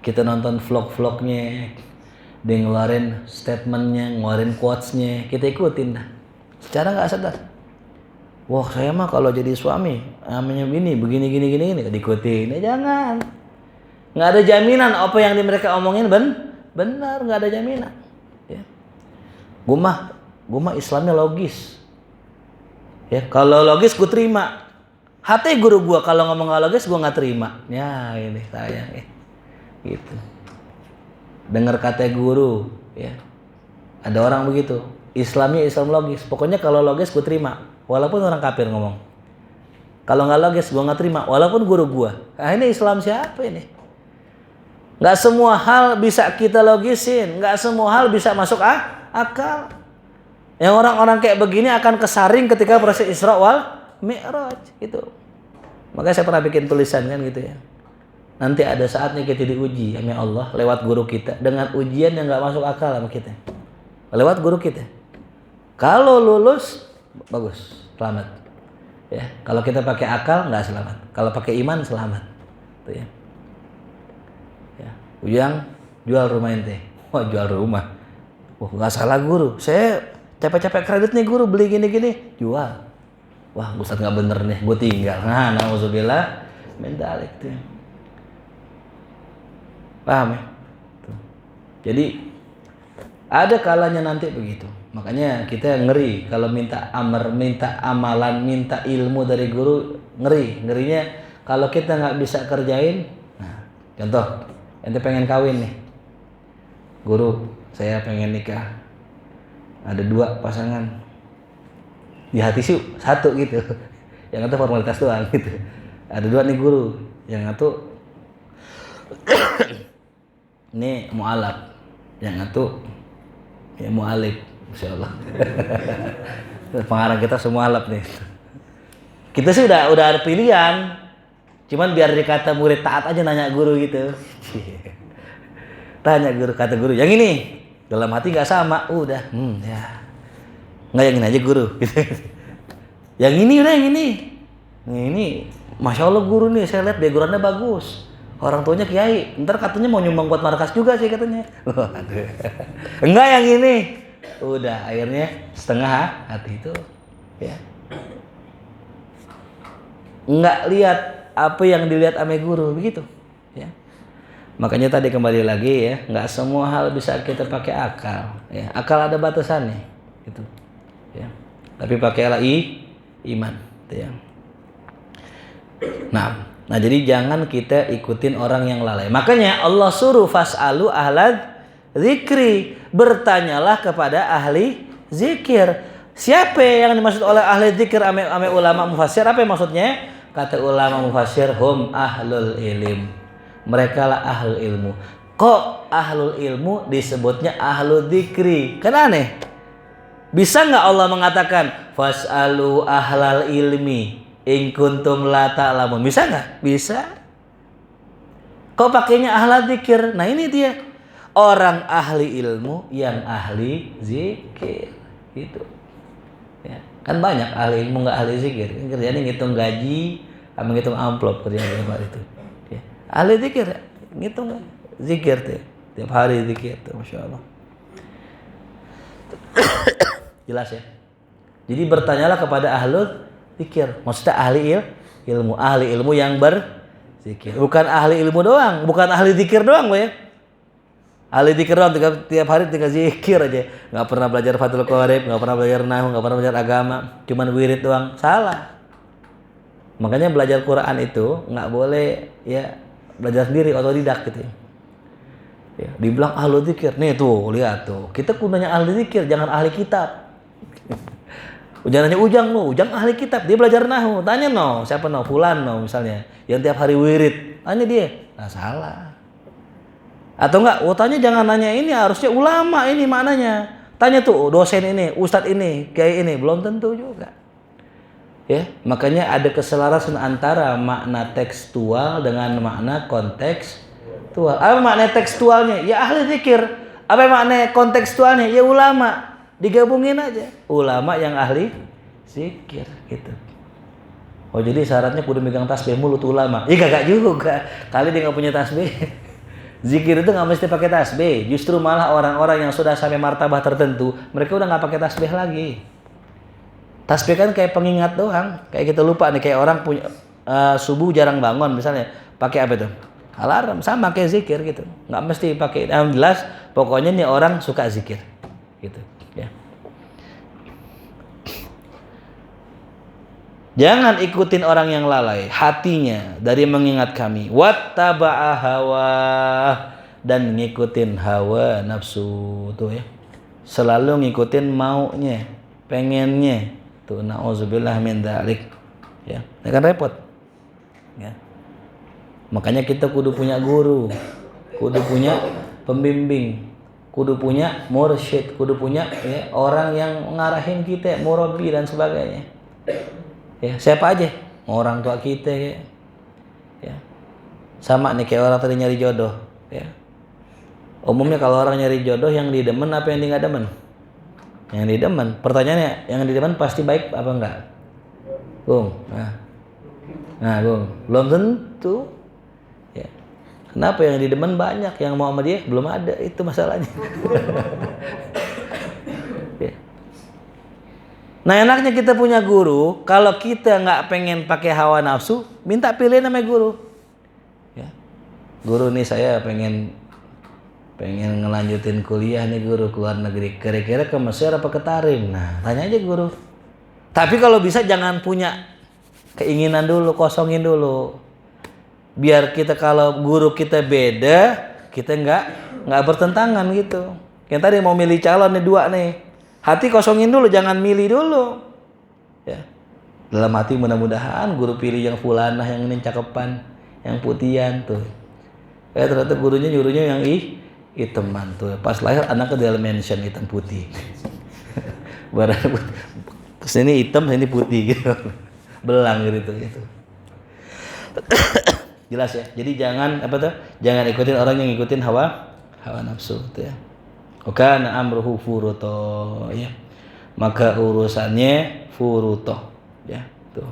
kita nonton vlog-vlognya, dia ngeluarin statementnya, ngeluarin quotesnya, kita ikutin dah secara nggak sadar. Wah, saya mah kalau jadi suami namanya begini gini diikutin. Ya jangan, nggak ada jaminan apa yang mereka omongin benar, nggak ada jaminan ya. Gua mah Islamnya logis ya, kalau logis gue terima. Hati guru gua kalau ngomong gak logis gua nggak terima. Ya ini sayang ya. Gitu. Dengar kata guru ya. Ada orang begitu. Islamnya Islam logis. Pokoknya kalau logis gua terima, walaupun orang kafir ngomong. Kalau nggak logis gua nggak terima, walaupun guru gua. Nah, ini Islam siapa ini? Nggak semua hal bisa kita logisin, nggak semua hal bisa masuk akal. Yang orang-orang kayak begini akan kesaring ketika proses Isra wal Mi'raj gitu. Makanya saya pernah bikin tulisan kan gitu ya. Nanti ada saatnya kita diuji sama Allah lewat guru kita dengan ujian yang nggak masuk akal sama kita. Lewat guru kita. Kalau lulus bagus, selamat. Ya, kalau kita pakai akal nggak selamat. Kalau pakai iman selamat. Tuh ya. Ya, Ujang jual rumah ente. Wah, jual rumah. Wah, nggak salah guru. Saya capek-capek kredit nih guru, beli gini-gini, jual. Wah, Ustaz nggak bener nih, gue tinggal. Nah, nauzubillah min dzalik tuh. Paham ya? Tuh. Jadi ada kalanya nanti begitu. Makanya kita ngeri kalau minta amalan, minta ilmu dari guru, ngerinya kalau kita nggak bisa kerjain. Nah, contoh, ente pengen kawin nih, guru, saya pengen nikah. Ada 2 pasangan. Di hati sih 1 gitu. Yang satu formalitas doang gitu. Ada 2 nih guru. Yang satu ini mu'alaf. Yang satu ya mu'alif. Insyaallah. Pengarang kita semua alaf nih. Kita sih udah ada pilihan. Cuman biar dikata murid taat aja nanya guru gitu. Tanya guru, kata guru, yang ini dalam hati nggak sama, udah, ya nggak yang ini aja guru. Yang ini udah yang ini, masya Allah guru nih, saya lihat backgroundnya bagus, orang tuanya kiai, ntar katanya mau nyumbang buat markas juga sih katanya. Enggak yang ini, udah akhirnya setengah hati itu, ya nggak lihat apa yang dilihat ame guru begitu, ya. Makanya tadi kembali lagi ya, nggak semua hal bisa kita pakai akal, ya. Akal ada batasannya, gitu, ya. Tapi pakailah iman, gitu ya. Nah jadi jangan kita ikutin orang yang lalai. Makanya Allah suruh fas'alu ahlad zikri, bertanyalah kepada ahli zikir. Siapa yang dimaksud oleh ahli zikir ame ulama mufassir? Apa yang maksudnya? Kata ulama mufassir, hum ahlul ilm. Mereka lah ahlul ilmu. Kok ahlul ilmu disebutnya ahlul dzikri? Kan aneh. Bisa nggak Allah mengatakan fas'alu ahlal ilmi in kuntum la ta'lamun? Bisa nggak? Bisa. Kok pakainya ahlul dzikir? Nah ini dia. Orang ahli ilmu yang ahli zikir. Gitu. Ya. Kan banyak ahli ilmu nggak ahli zikir, kerjanya ngitung gaji sama ngitung amplop kerjanya itu, ya. Ahli zikir ngitung zikir tuh tiap hari zikir tuh, masya Allah. Jelas ya. Jadi bertanyalah kepada ahli zikir, maksudnya ahli ilmu yang berzikir, bukan ahli ilmu doang, bukan ahli zikir doang ya. Ahli dzikir doang tiap hari tinggal zikir aja. Nggak pernah belajar Fathul Qorib, nggak pernah belajar nahwu, nggak pernah belajar agama, cuman wirid doang. Salah. Makanya belajar Quran itu nggak boleh ya belajar sendiri otodidak gitu. Ya, dibilang ahli dzikir. Nih tuh, lihat tuh. Kita kudanya ahli dzikir, jangan ahli kitab. Jangan nanya Ujang lo, Ujang ahli kitab, dia belajar nahwu. Tanya no, siapa no? Fulan no misalnya, yang tiap hari wirid. Tanya dia. Nah, salah. Atau enggak, tanya jangan nanya ini, harusnya ulama ini maknanya. Tanya tuh dosen ini, ustadz ini, kiai ini, belum tentu juga. Ya, makanya ada keselarasan antara makna tekstual dengan makna kontekstual. Apa makna tekstualnya? Ya ahli zikir. Apa makna kontekstualnya? Ya ulama. Digabungin aja. Ulama yang ahli zikir gitu. Oh jadi syaratnya kudu megang tasbih mulu tuh ulama. Ya kagak juga. Kali dia nggak punya tasbih. Zikir itu nggak mesti pakai tasbih, justru malah orang-orang yang sudah sampai martabah tertentu, mereka udah nggak pakai tasbih lagi. Tasbih kan kayak pengingat doang, kayak kita lupa nih, kayak orang punya subuh jarang bangun misalnya, pakai apa itu? Alarm, sama kayak zikir gitu, nggak mesti pakai. Yang jelas, pokoknya nih orang suka zikir, gitu, ya. Jangan ikutin orang yang lalai hatinya dari mengingat kami. Wattaba'a hawa, dan ngikutin hawa nafsu tuh ya. Selalu ngikutin maunya, pengennya. Tuh na'udzubillah min dzalik. Ya, ini kan repot. Ya. Makanya kita kudu punya guru, kudu punya pembimbing, kudu punya mursyid, kudu punya ya, orang yang ngarahin kita, murabi dan sebagainya. Ya, siapa aja, orang tua kita ya. Sama nih kayak orang tadi nyari jodoh, ya. Umumnya kalau orang nyari jodoh yang didemen apa yang nggak demen? Yang didemen. Pertanyaannya, yang didemen pasti baik apa enggak? Bung. Nah, Bung, belum tentu. Ya. Kenapa yang didemen banyak, yang mau sama dia belum ada, itu masalahnya. Ya. Nah enaknya kita punya guru, kalau kita nggak pengen pakai hawa nafsu, minta pilih nama guru. Ya. Guru nih saya pengen ngelanjutin kuliah nih guru, keluar negeri. Kira-kira ke Mesir apa ke Tarim? Nah tanya aja guru. Tapi kalau bisa jangan punya keinginan dulu, kosongin dulu. Biar kita kalau guru kita beda, kita nggak bertentangan gitu. Yang tadi mau milih calon nih 2 nih. Hati kosongin dulu, jangan milih dulu. Ya. Dalam hati mudah-mudahan guru pilih yang fulanah, yang ini cakepan, yang putihan tuh. Ternyata gurunya nyuruhnya yang hitaman tuh. Pas lahir anaknya dalam mention hitam putih. Barang sini hitam, sini putih gitu. Belang gitu. Jelas ya. Jadi jangan jangan ikutin orang yang ngikutin hawa nafsu tuh ya. Kana amruhu furuto ya. Maka urusannya furuto ya. Tuh.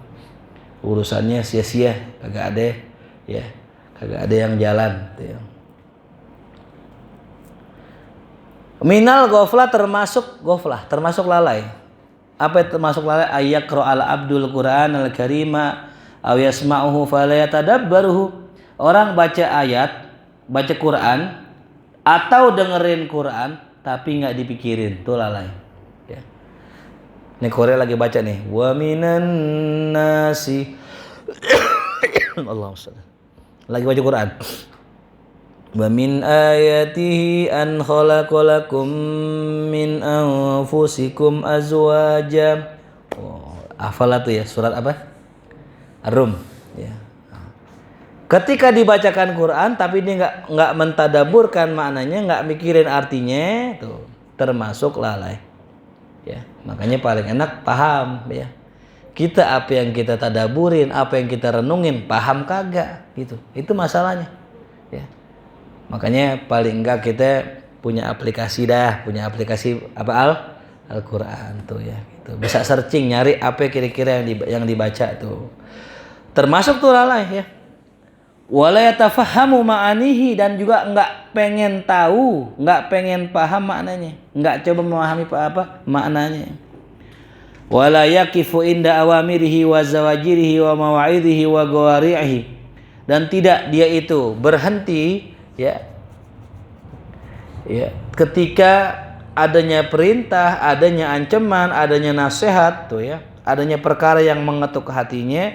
Urusannya sia-sia, kagak ada ya. Kagak ada yang jalan tuh ya. Minal ghaflah termasuk lalai. Apa itu termasuk lalai? Ayaqra al abdul Qur'an al karima aw yasma'uhu fala yatadabbaruhu. Orang baca ayat, baca Quran atau dengerin Quran tapi enggak dipikirin, itu lalai. Ya. Ini Korea lagi baca nih. Wa minan nasi Allahumma lagi baca Quran. Wa min ayatihi an khalaqalakum min anfusikum azwaja. Hafal tuh ya, surat apa? Ar-Rum ya. Ketika dibacakan Quran tapi dia enggak mentadaburkan maknanya, enggak mikirin artinya, tuh termasuk lalai. Ya, makanya paling enak paham ya. Kita apa yang kita tadaburin, apa yang kita renungin, paham kagak gitu. Itu masalahnya. Ya. Makanya paling enggak kita punya aplikasi apa Al-Qur'an tuh ya gitu. Bisa searching nyari apa kira-kira yang dibaca tuh. Termasuk tuh lalai ya. Wala yatafahhamu ma'anihi, dan juga enggak pengen tahu, enggak pengen paham maknanya, enggak coba memahami apa maknanya. Wala yaqifu inda awamirihi wa zawajirihi wa mawa'idhihi wa gawari'ihi, dan tidak dia itu berhenti ya ketika adanya perintah, adanya ancaman, adanya nasihat tuh ya, adanya perkara yang mengetuk hatinya,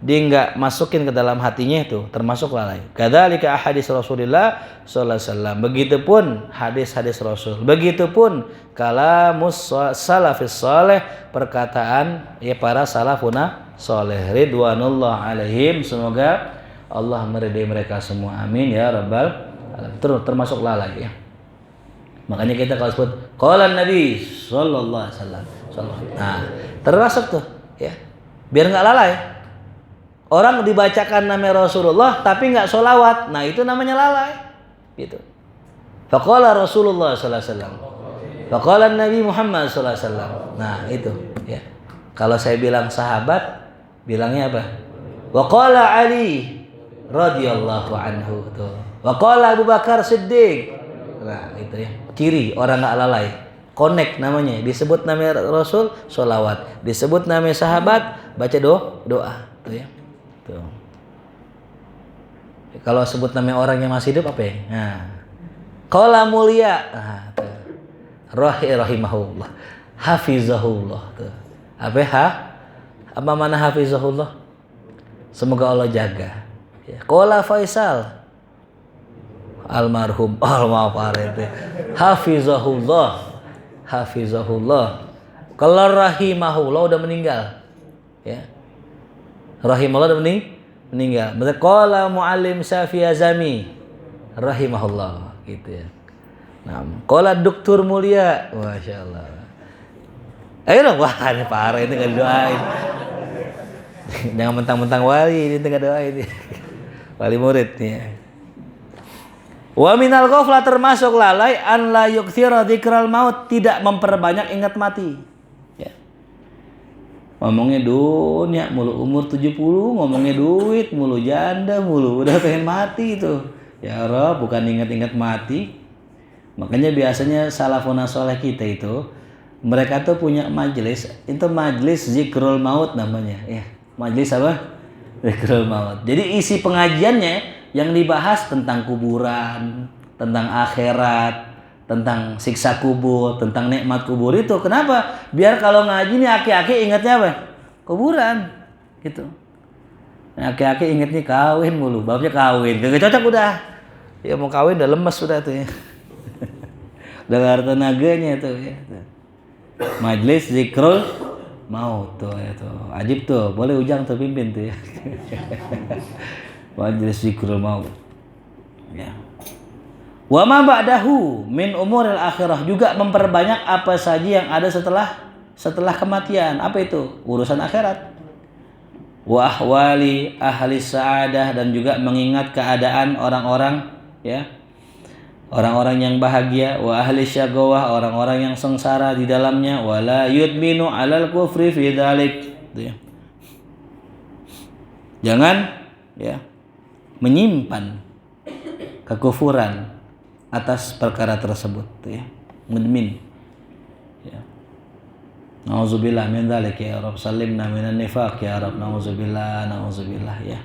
dia enggak masukin ke dalam hatinya, itu termasuk lalai. Kadzalika hadis Rasulullah sallallahu alaihi wasallam. Begitupun hadis-hadis Rasul. Begitupun kalamus salafis saleh, perkataan ya para salafuna saleh ridwanullah alaihim, semoga Allah meridai mereka semua. Amin ya rabbal alamin. Termasuk lalai ya. Makanya kita kalau sebut qala Nabi sallallahu alaihi wasallam. Nah, termasuk tuh ya. Biar enggak lalai. Orang dibacakan nama Rasulullah tapi enggak sholawat, nah itu namanya lalai gitu. Faqala Rasulullah sallallahu alaihi wasallam, faqala Nabi Muhammad sallallahu alaihi wasallam. Nah itu ya. Kalau saya bilang sahabat, bilangnya apa? Wa qala Ali radhiyallahu anhu tuh. Wa qala Abu Bakar Siddiq. Nah itu ya. Ciri orang enggak lalai. Connect namanya. Disebut nama Rasul, sholawat. Disebut nama sahabat, baca doa tuh ya. Tuh. Kalau sebut nama orang yang masih hidup apa ya? Nah, qala mulia. Nah, rahimahullah, hafizahullah. Tuh. Apa mana hafizahullah? Semoga Allah jaga. Ya. Qala Faisal almarhum, hafizahullah. Kalau rahimahullah udah meninggal. Ya. Rahimahullah udah meninggal. Berarti qala muallim Syafi'i Azami rahimahullah gitu ya. Nah, qala dokter mulia, masyaallah. Ayo dong, wah ini parah, ini enggak didoain. Jangan mentang-mentang wali, ini enggak doain. Wali murid ya. Wa minal ghaflah, termasuk lalai an la yukthira dzikral maut, tidak memperbanyak ingat mati. Ngomongnya dunia mulu, umur 70 ngomongnya duit mulu, janda mulu, udah pengen mati itu. Ya Rob, bukan ingat-ingat mati. Makanya biasanya salafun saleh kita itu, mereka tuh punya majelis, itu majelis zikrul maut namanya ya. Majelis apa? Zikrul maut. Jadi isi pengajiannya yang dibahas tentang kuburan, tentang akhirat, tentang siksa kubur, tentang nikmat kubur itu. Kenapa? Biar kalau ngaji nih aki-aki ingatnya apa? Kuburan gitu. Nah, aki-aki ingatnya kawin mulu, babnya kawin. Gak cocok udah. Ya mau kawin udah lemes sudah tuh ya. Udah gak ada tenaganya tuh ya. Majelis zikrul maut tuh ya tuh. Ajib tuh, boleh Ujang terpimpin tuh ya. Majelis zikrul maut. Ya. Wa ma ba'dahu min umuril akhirah, juga memperbanyak apa saja yang ada setelah kematian. Apa itu? Urusan akhirat. Wa ahwali ahli sa'adah, dan juga mengingat keadaan orang-orang ya. Orang-orang yang bahagia, wa ahli syagawah, orang-orang yang sengsara di dalamnya, wala yudminu 'alal kufri fi dzalik. Ya. Jangan ya menyimpan kekufuran atas perkara tersebut ya. Mudmin. Ya. Nauzubillah min dzalik ya Rabb, salimna minan nifaq ya Rabb, nauzubillah ya.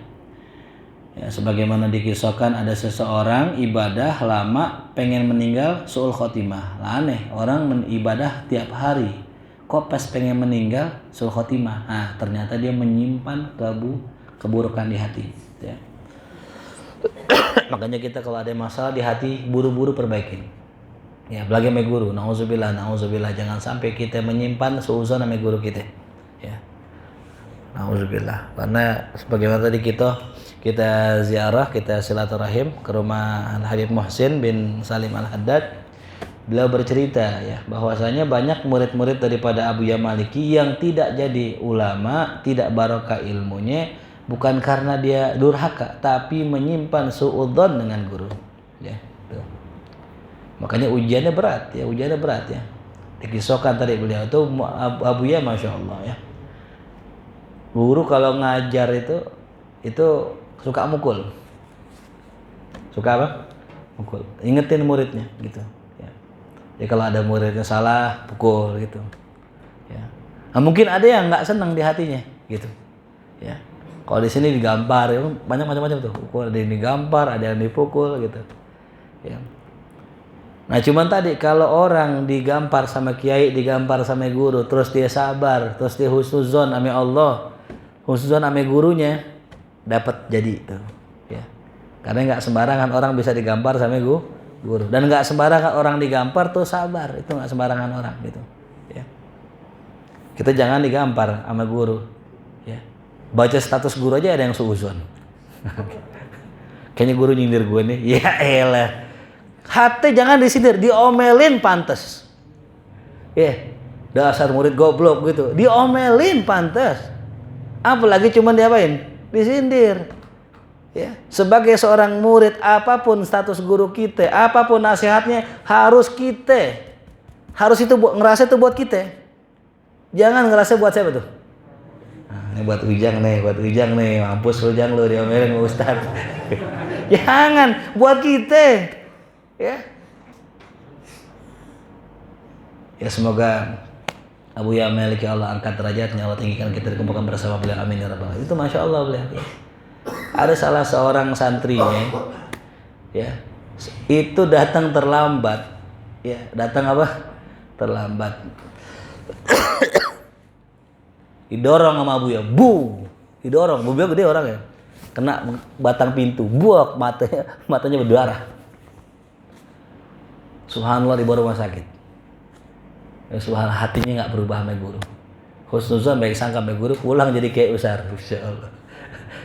Ya, sebagaimana dikisahkan ada seseorang ibadah lama pengen meninggal su'ul khotimah. Lah aneh, orang ibadah tiap hari kok pas pengen meninggal su'ul khotimah. Nah, ternyata dia menyimpan keburukan di hati ya. Makanya kita kalau ada masalah di hati buru-buru perbaikin. Ya, belagi sama guru, nauzubillah, jangan sampai kita menyimpan suuzon sama guru kita. Ya. Nauzubillah. Karena sebagaimana tadi kita ziarah, kita silaturahim ke rumah Al Habib Muhsin bin Salim Al Haddad. Beliau bercerita ya bahwasanya banyak murid-murid daripada Abu Ya Maliki yang tidak jadi ulama, tidak barokah ilmunya, bukan karena dia durhaka, tapi menyimpan suudzon dengan guru. Ya, tuh. Makanya ujiannya berat ya. Dikisahkan tadi beliau itu Abu Ya, masya Allah ya. Guru kalau ngajar itu suka mukul. Suka apa? Mukul. Ingetin muridnya gitu. Ya. Jadi kalau ada muridnya salah, pukul gitu. Ya. Nah, mungkin ada yang nggak senang di hatinya gitu. Ya. Kalau di sini digampar, ya, banyak macam-macam tuh. Ada yang digampar, ada yang dipukul gitu. Ya. Nah cuman tadi kalau orang digampar sama kiai, digampar sama guru, terus dia sabar, terus dia husnuzon sama Allah, husnuzon sama gurunya, dapat jadi tuh. Ya. Karena nggak sembarangan orang bisa digampar sama guru, dan nggak sembarangan orang digampar tuh sabar, itu nggak sembarangan orang gitu. Ya. Kita jangan digampar sama guru. Ya. Baca status guru aja ada yang suuzon. Kayaknya guru nyindir gue nih. Ya elah. Hati jangan disindir, diomelin pantes. Ya, dasar murid goblok gitu. Diomelin pantes. Apalagi cuman diapain? Disindir. Ya, sebagai seorang murid, apapun status guru kita, apapun nasihatnya harus itu ngerasa itu buat kita. Jangan ngerasa buat siapa tuh? Nah, ini buat Ujang nih, mampus Ujang lu diomelin sama Ustaz. Jangan buat kita. Ya. Ya semoga Abu Ya Maliki Allah angkat derajatnya, Allah tinggikan kita dikumpulkan bersama beliau, amin ya rabbal alamin. Itu masya Allah beliau. Ya. Ada salah seorang santrinya, ya itu datang terlambat, ya datang apa? Terlambat. Didorong sama Abu Ya, didorong, mobil gede orang ya, kena batang pintu, buak matanya berdarah. Subhanallah, dibawa rumah sakit. Ya, subhanallah, hatinya nggak berubah sama guru. Husnuzon baik sangka sama guru, pulang jadi kayak besar. Insya Allah.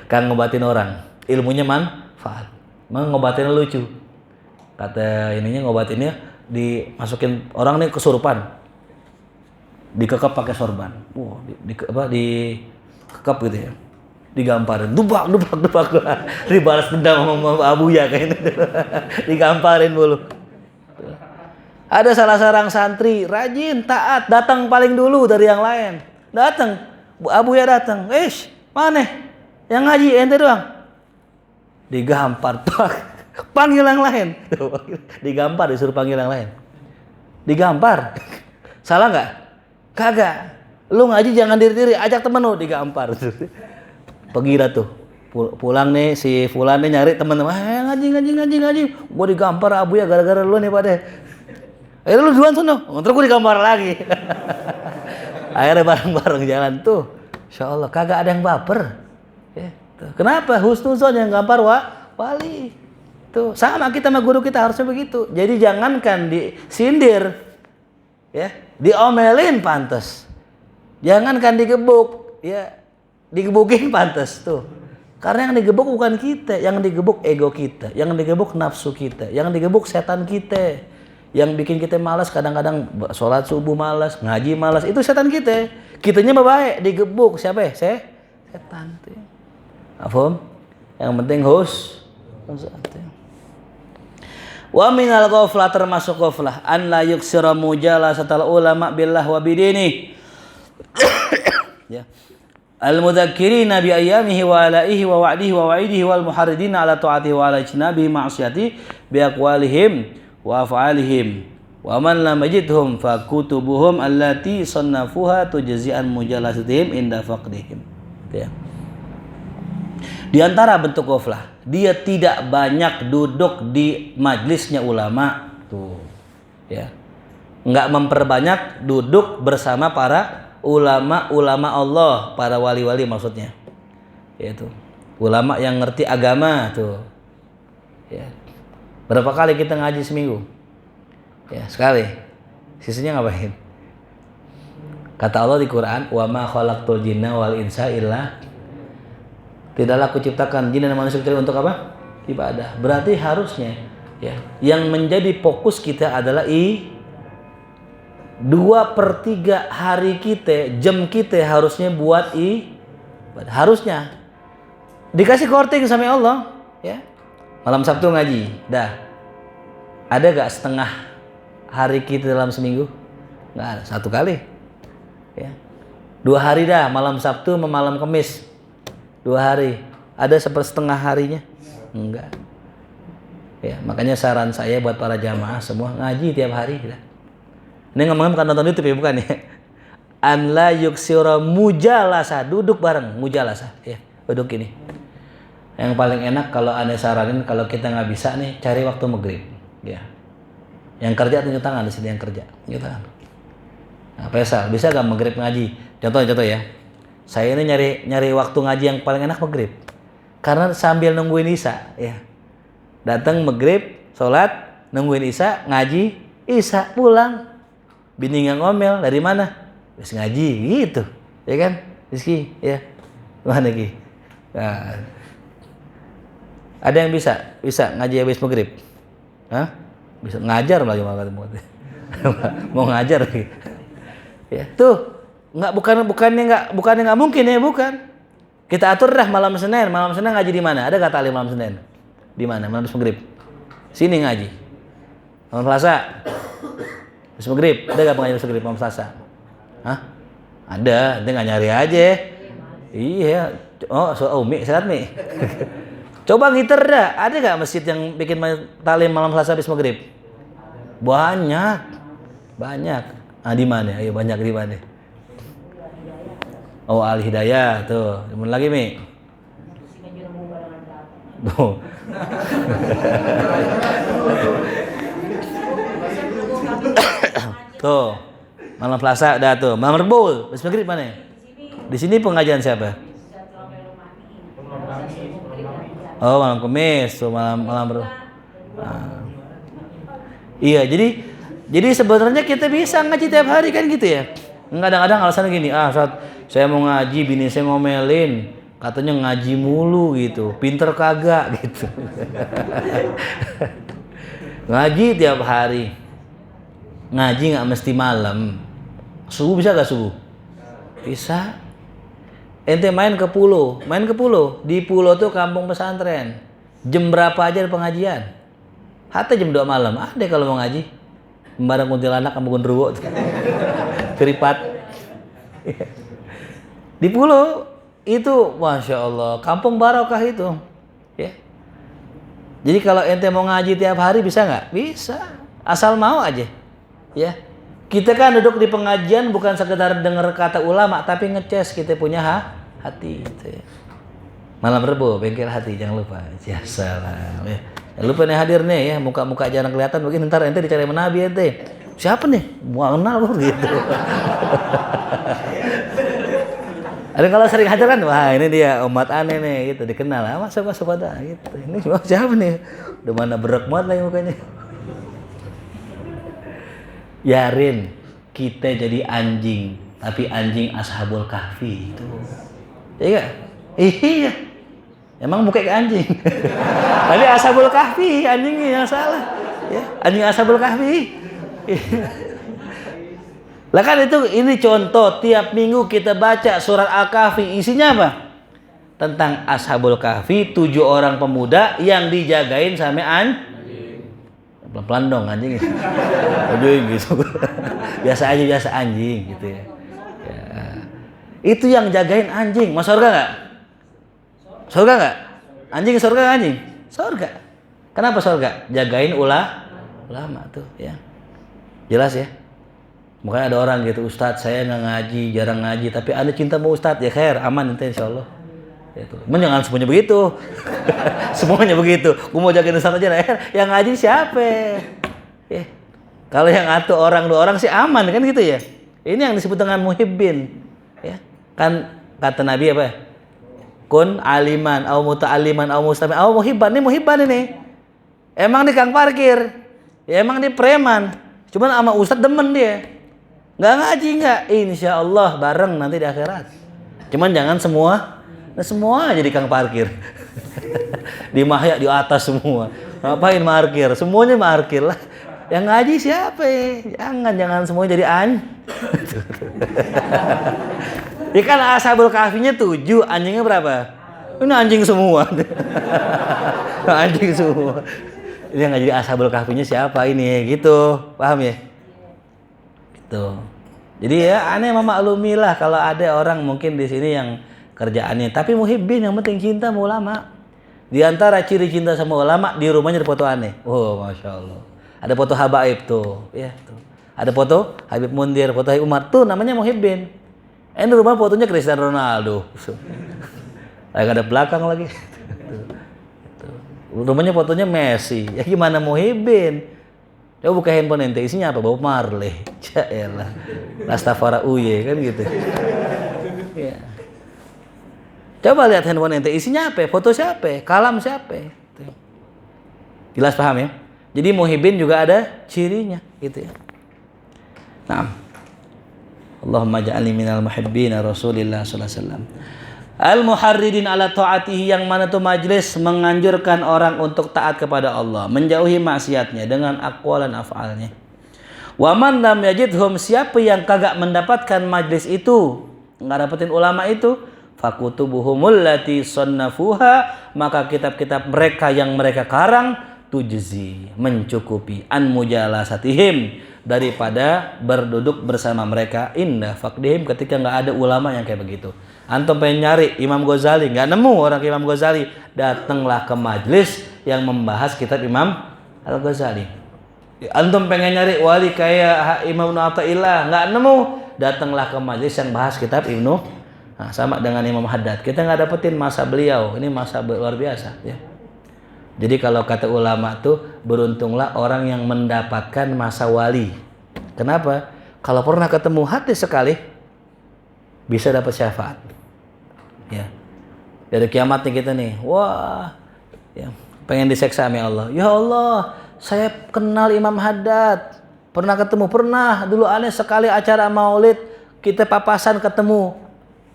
Kan ngobatin orang, ilmunya manfaat. Ngobatinnya lucu. Kata ininya ngobatinnya dimasukin orang nih kesurupan, dikekep pakai sorban. Wow, dikekep gitu ya. Digamparin, dubak, dibalas dendam sama Abu Ya kayaknya. Digamparin mulu. Ada salah seorang santri rajin, taat, datang paling dulu dari yang lain. Datang, Abu Ya datang. Mana? Yang ngaji ente doang. Digampar, panggil yang lain. Digampar, disuruh panggil yang lain. Digampar. Salah nggak? Kagak. Lu ngaji jangan diri-diri, ajak temen lu, digampar. Pergi dah tuh. Pulang nih si fulan nih nyari teman-teman. Ngaji. Gua digampar Abu Ya gara-gara lu nih pada. Akhirnya lu duluan sono, terus gue digambar lagi. Akhirnya bareng-bareng jalan tuh. Insya Allah kagak ada yang baper. Ya, tuh. Kenapa? Husnuzon yang gampar wali. Tuh, sama kita sama guru kita harusnya begitu. Jadi jangankan disindir. Ya. Diomelin pantas. Jangankan digebuk, ya digebukin pantas tuh. Karena yang digebuk bukan kita, yang digebuk ego kita, yang digebuk nafsu kita, yang digebuk setan kita. Yang bikin kita malas, kadang-kadang sholat subuh malas, ngaji malas, itu setan kita. Kitanya baik, digebuk siapa ya? Setan tuh. Paham? Yang penting wa minal ghaflah, termasuk ghaflah an la yuksira mujalasatal ulama billah wa bidini. Ya. Al-mudzakirina bi ayyamihi wa alaihi wa wa'dihi wa wa'idihi wal muharridina ala ta'atihi wa ala ijtinabihi ma'siyati bi aqwalihim wa af'alihim wa man lam yajidhum fa kutubuhum allati sannafuha tujzi'an mujalasatihim inda faqdihim. Ya. Di antara bentuk ghaflah, dia tidak banyak duduk di majlisnya ulama tuh. Ya. Enggak memperbanyak duduk bersama para ulama Allah, para wali-wali maksudnya. Yaitu ulama yang ngerti agama tuh. Ya. Berapa kali kita ngaji seminggu? Ya, sekali. Sisanya ngapain? Kata Allah di Quran, "Wa ma khalaqtul jinna wal insa illa." Tidaklah aku ciptakan jin dan manusia kecuali untuk apa? Ibadah. Berarti harusnya ya, yang menjadi fokus kita adalah 2/3 hari kita, jam kita harusnya buat ibadah. Harusnya dikasih korting sama Allah, ya. Malam Sabtu ngaji, dah. Ada gak setengah hari kita dalam seminggu? Nggak ada, 1 kali. Ya. 2 hari dah, malam Sabtu sama malam Kamis. 2 hari. Ada sepersetengah harinya? Enggak. Ya, makanya saran saya buat para jamaah semua ngaji tiap hari. Dah. Ini ngomongnya bukan nonton YouTube ya, bukan ya. An la yuksira mujalasa, duduk bareng, mujalasa. Ya, duduk ini. Yang paling enak kalau aneh saranin, kalau kita nggak bisa nih, cari waktu maghrib. Ya. Yang kerja tunjuk tangan di sini, yang kerja tunjuk tangan. Nah, Faisal, bisa nggak maghrib ngaji? Contoh ya. Saya ini nyari waktu ngaji yang paling enak maghrib. Karena sambil nungguin isya, ya. Datang maghrib, sholat, nungguin isya, ngaji, isya pulang. Bini nggak ngomel, dari mana? Habis ngaji, gitu, ya kan? Rizky, ya. Mana Ki? Nah. Ada yang bisa ngaji habis maghrib? Hah? Bisa ngajar lagi mau ngajar lagi. Ya, tuh bukannya nggak mungkin ya, bukan. Kita atur dah malam Senin ngaji di mana? Ada kata malam Senin? Di mana? Malam maghrib. Sini ngaji. Malam Selasa. Habis maghrib, ada enggak pengajian maghrib malam Selasa? Hah? Ada, dia nggak nyari aja. Iya. Oh, Umi, sehat Mi. Coba ngiter dah, ada gak masjid yang bikin talim malam Selasa habis maghrib? Banyak. Ah, di mana? Ayo, banyak di mana? Oh, Al Hidayah tuh. Dimana lagi Mi? Tuh. Tuh. Malam Selasa dah tuh. Malam Rebul, habis maghrib mana? Di sini pengajian siapa? Oh, malam Kamis, so malam Iya, jadi sebenarnya kita bisa ngaji tiap hari kan gitu ya. Kadang-kadang alasannya gini, saat saya mau ngaji, bini saya ngomelin, katanya ngaji mulu gitu, pinter kagak gitu. Ngaji tiap hari. Ngaji nggak mesti malam. Subuh bisa gak subuh? Bisa. Ente main ke pulau. Di pulau tuh kampung pesantren. Jam berapa aja ada pengajian? Hatta jam 2 malam. Ada kalau mau ngaji. Bareng kuntilanak sama gundruwo. Keripat. Di pulau itu, Masya Allah, kampung barokah itu. Ya. Jadi kalau ente mau ngaji tiap hari bisa nggak? Bisa. Asal mau aja. Ya. Kita kan duduk di pengajian bukan sekedar dengar kata ulama, tapi ngeces kita punya hati. Gitu ya. Malam Rebo, bengkel hati, jangan lupa. Ya salam. Ya. Jangan lupa nih hadir nih ya, muka-muka jarang kelihatan, mungkin ntar ente dicari menabi ente. Siapa nih? Mau kenal loh gitu. Ada kalau sering hadir kan, wah ini dia umat aneh nih gitu, dikenal. Masuk pada gitu. Ini siapa nih? Udah mana berek banget lagi mukanya. Yarin, kita jadi anjing, tapi anjing Ashabul Kahfi itu. Iya gak? Iya. Emang bukan kayak anjing. Tapi Ashabul Kahfi anjingnya yang salah. Ya, anjing Ashabul Kahfi. Lah kan ini contoh tiap minggu kita baca surat Al-Kahfi, isinya apa? Tentang Ashabul Kahfi, 7 orang pemuda yang dijagain sama pelan-pelan dong anjing. Anjing gitu. Biasa anjing gitu ya. Itu yang jagain anjing. Mau surga enggak? Surga enggak? Anjing surga enggak anjing? Surga. Kenapa surga? Jagain ulama tuh ya. Jelas ya? Makanya ada orang gitu, Ustadz saya nggak ngaji, jarang ngaji, tapi Anda cinta sama Ustadz, ya khair, aman nanti insya Allah. Itu. Jangan semuanya begitu. Semuanya begitu. Gue mau jagain Ustadz aja, yang ngaji siapa? Ya. Kalau yang atur orang 2 orang sih aman kan gitu ya. Ini yang disebut dengan muhibbin. Ya. Kan kata Nabi apa? Kun aliman, au muta'aliman, au mustami, au muhibban. Ini muhibban ini. Emang nih kang parkir. Ya emang dia preman. Cuman sama Ustadz demen dia. Nggak ngaji nggak, insya Allah bareng nanti di akhirat. Cuman jangan semua jadi kang parkir. Di mahya di atas semua. Ngapain parkir? Semuanya parkir lah. Yang ngaji siapa? Jangan semua jadi Ikan Ashabul Kahfinya 7, anjingnya berapa? Ini anjing semua. Anjing semua. Ini yang ngaji Ashabul Kahfinya siapa ini? Gitu, paham ya? Tuh. Jadi ya aneh memaklumilah kalau ada orang mungkin di sini yang kerjaannya tapi muhibbin, yang penting cinta sama ulama. Di antara ciri cinta sama ulama di rumahnya ada foto aneh. Oh, masya Allah. Ada foto Habaib tuh, ya tuh. Ada foto Habib Mundir, foto Habib Umar tuh namanya muhibbin. Ini rumah fotonya Cristiano Ronaldo. Lagi ada belakang lagi. Rumahnya fotonya Messi. Ya gimana muhibbin? Coba buka handphone ente, isinya apa? Bob Marley. Jaelah. Rastafari Uye kan gitu. Ya. Coba lihat handphone ente, isinya apa? Foto siapa? Kalam siapa? Jelas paham ya? Jadi muhibbin juga ada cirinya gitu ya. Nah. Allahumma ja'alni minal muhibbina Rasulillah sallallahu alaihi wasallam. Al-muharridin ala ta'atihi, yang mana tuh majlis menganjurkan orang untuk taat kepada Allah, menjauhi maksiatnya dengan aqwal dan af'alnya. Wa man lam yajidhum, siapa yang kagak mendapatkan majlis itu, enggak dapetin ulama itu, fakutubuhumul lati sannafuha, maka kitab-kitab mereka yang mereka karang tujzi, mencukupi an mujalasatihim, daripada berduduk bersama mereka indah faqdihim, ketika enggak ada ulama yang kayak begitu. Antum pengen nyari Imam Ghazali, nggak nemu orang Imam Ghazali, datanglah ke majlis yang membahas kitab Imam Al-Ghazali. Antum pengen nyari wali kayak Imam Ibnu Athaillah, nggak nemu, datanglah ke majlis yang bahas kitab Ibnu. Nah, sama dengan Imam Haddad, kita nggak dapetin masa beliau, ini masa luar biasa ya. Jadi kalau kata ulama tuh, beruntunglah orang yang mendapatkan masa wali. Kenapa? Kalau pernah ketemu hadis sekali, bisa dapat syafaat. Ya. Dari kiamatnya kita nih, wah, ya, pengen diseksa sama Allah. Ya Allah, saya kenal Imam Haddad. Pernah ketemu, pernah. Dulu aneh sekali acara maulid, kita papasan ketemu,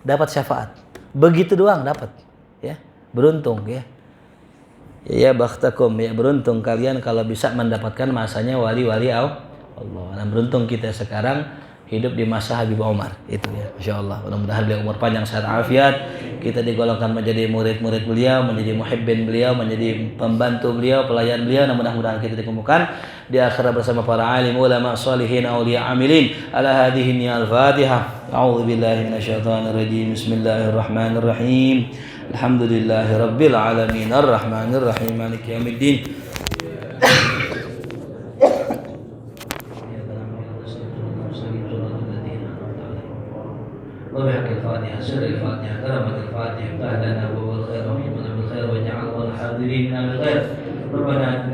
dapat syafaat. Begitu doang dapat. Ya, beruntung ya. Ya bakhtakum, ya beruntung kalian kalau bisa mendapatkan masanya wali-wali Allah. Dan beruntung kita sekarang hidup di masa Habib Umar itu ya, insyaallah. Mudah-mudahan beliau umur panjang, sehat afiat, kita digolongkan menjadi murid-murid beliau, menjadi muhibbin beliau, menjadi pembantu beliau, pelayan beliau. Dan mudah-mudahan kita ditemukan di akhirat bersama para alim, ulama, sholihin, auliya, amilin. Ala hadhihi niyal Fatihah. A'udzu billahi minasyaitonir rajim. Bismillahirrahmanirrahim. Alhamdulillahi rabbil alamin, arrahmanir rahim, maliki yaumiddin. وبحق الفاتحة سر الفاتحة كرامة الفاتحة افتح لنا أبواب الخير وحكمنا بالخير واجعلنا الحاضرين بالخير ربنا